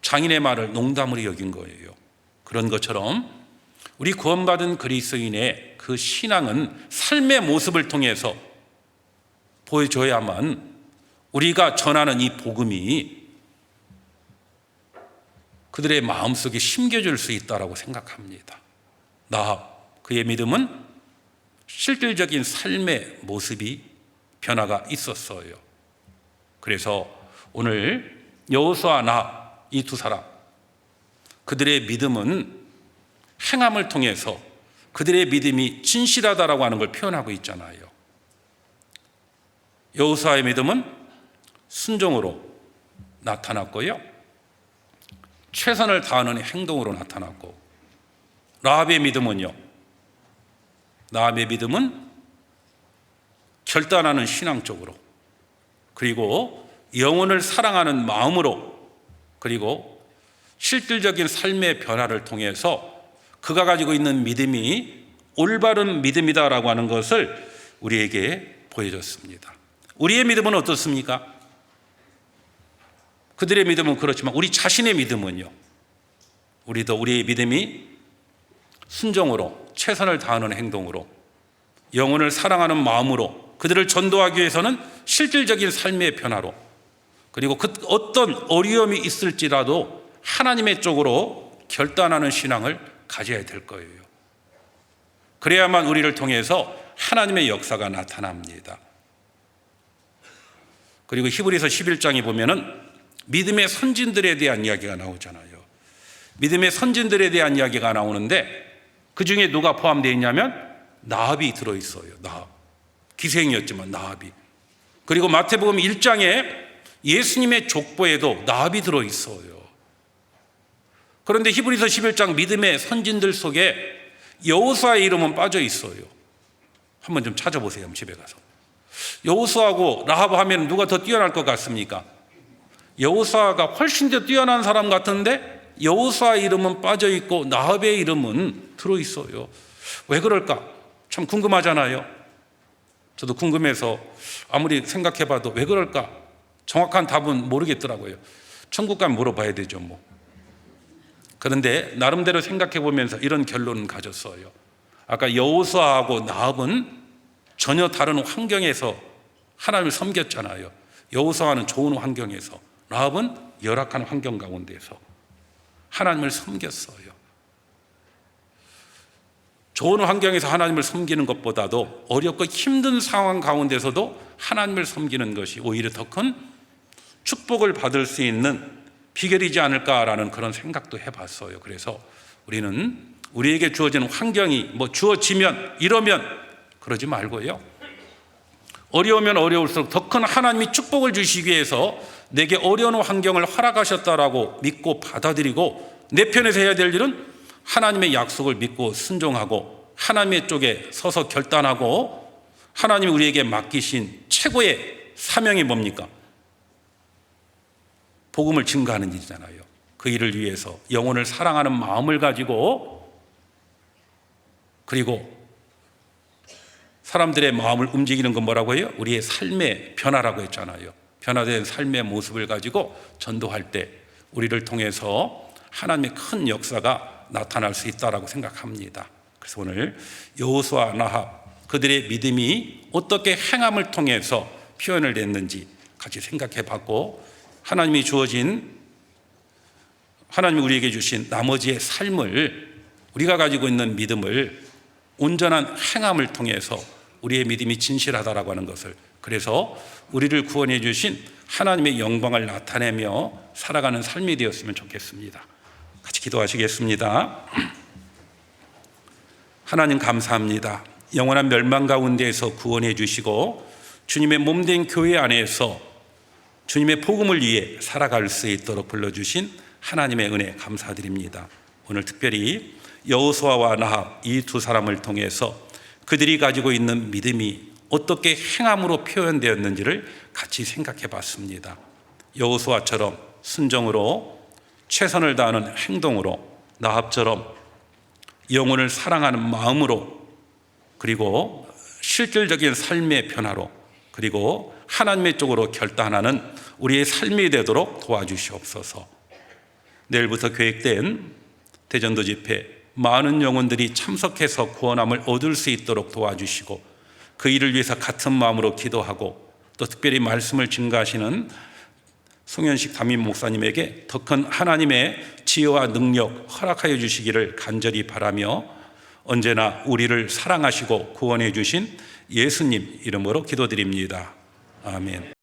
장인의 말을 농담으로 여긴 거예요. 그런 것처럼 우리 구원받은 그리스도인의 그 신앙은 삶의 모습을 통해서 보여줘야만 우리가 전하는 이 복음이 그들의 마음속에 심겨질 수 있다고 생각합니다. 그의 믿음은 실질적인 삶의 모습이 변화가 있었어요. 그래서 오늘 여호수아나 이 두 사람, 그들의 믿음은 행함을 통해서 그들의 믿음이 진실하다라고 하는 걸 표현하고 있잖아요. 여호수아의 믿음은 순종으로 나타났고요, 최선을 다하는 행동으로 나타났고, 라합의 믿음은 결단하는 신앙적으로, 그리고 영혼을 사랑하는 마음으로, 그리고 실질적인 삶의 변화를 통해서 그가 가지고 있는 믿음이 올바른 믿음이다라고 하는 것을 우리에게 보여줬습니다. 우리의 믿음은 어떻습니까? 그들의 믿음은 그렇지만 우리 자신의 믿음은요, 우리도 우리의 믿음이 순종으로, 최선을 다하는 행동으로, 영혼을 사랑하는 마음으로, 그들을 전도하기 위해서는 실질적인 삶의 변화로, 그리고 어떤 어려움이 있을지라도 하나님의 쪽으로 결단하는 신앙을 가져야 될 거예요. 그래야만 우리를 통해서 하나님의 역사가 나타납니다. 그리고 히브리서 11장에 보면은 믿음의 선진들에 대한 이야기가 나오잖아요. 믿음의 선진들에 대한 이야기가 나오는데 그 중에 누가 포함되어 있냐면 나합이 들어있어요. 나합. 기생이었지만 나합이. 그리고 마태복음 1장에 예수님의 족보에도 나합이 들어있어요. 그런데 히브리서 11장 믿음의 선진들 속에 여호수아의 이름은 빠져 있어요. 한번 좀 찾아보세요. 집에 가서. 여호수아하고 라합 하면 누가 더 뛰어날 것 같습니까? 여호수아가 훨씬 더 뛰어난 사람 같은데 여호수아의 이름은 빠져 있고 라합의 이름은 들어 있어요. 왜 그럴까? 참 궁금하잖아요. 저도 궁금해서 아무리 생각해봐도 왜 그럴까? 정확한 답은 모르겠더라고요. 천국 가면 물어봐야 되죠, 그런데 나름대로 생각해 보면서 이런 결론을 가졌어요. 아까 여호수아하고 나합은 전혀 다른 환경에서 하나님을 섬겼잖아요. 여호수아는 좋은 환경에서, 라합은 열악한 환경 가운데서 하나님을 섬겼어요. 좋은 환경에서 하나님을 섬기는 것보다도 어렵고 힘든 상황 가운데서도 하나님을 섬기는 것이 오히려 더 큰 축복을 받을 수 있는 비결이지 않을까라는 그런 생각도 해봤어요. 그래서 우리는 우리에게 주어진 환경이 주어지면 이러면 그러지 말고요, 어려우면 어려울수록 더 큰 하나님이 축복을 주시기 위해서 내게 어려운 환경을 허락하셨다라고 믿고 받아들이고, 내 편에서 해야 될 일은 하나님의 약속을 믿고 순종하고 하나님의 쪽에 서서 결단하고, 하나님이 우리에게 맡기신 최고의 사명이 뭡니까? 복음을 증거하는 일이잖아요. 그 일을 위해서 영혼을 사랑하는 마음을 가지고, 그리고 사람들의 마음을 움직이는 건 뭐라고 해요? 우리의 삶의 변화라고 했잖아요. 변화된 삶의 모습을 가지고 전도할 때 우리를 통해서 하나님의 큰 역사가 나타날 수 있다라고 생각합니다. 그래서 오늘 여호수아, 나합, 그들의 믿음이 어떻게 행함을 통해서 표현을 냈는지 같이 생각해 봤고, 하나님이 우리에게 주신 나머지의 삶을, 우리가 가지고 있는 믿음을 온전한 행함을 통해서 우리의 믿음이 진실하다라고 하는 것을, 그래서 우리를 구원해 주신 하나님의 영광을 나타내며 살아가는 삶이 되었으면 좋겠습니다. 같이 기도하시겠습니다. 하나님 감사합니다. 영원한 멸망 가운데에서 구원해 주시고 주님의 몸된 교회 안에서 주님의 복음을 위해 살아갈 수 있도록 불러주신 하나님의 은혜 감사드립니다. 오늘 특별히 여호수아와 나합 이 두 사람을 통해서 그들이 가지고 있는 믿음이 어떻게 행함으로 표현되었는지를 같이 생각해 봤습니다. 여호수아처럼 순종으로, 최선을 다하는 행동으로, 라합처럼 영혼을 사랑하는 마음으로, 그리고 실질적인 삶의 변화로, 그리고 하나님의 쪽으로 결단하는 우리의 삶이 되도록 도와주시옵소서. 내일부터 계획된 대전도 집회, 많은 영혼들이 참석해서 구원함을 얻을 수 있도록 도와주시고, 그 일을 위해서 같은 마음으로 기도하고, 또 특별히 말씀을 증가하시는 송현식 담임 목사님에게 더 큰 하나님의 지혜와 능력 허락하여 주시기를 간절히 바라며, 언제나 우리를 사랑하시고 구원해 주신 예수님 이름으로 기도드립니다. 아멘.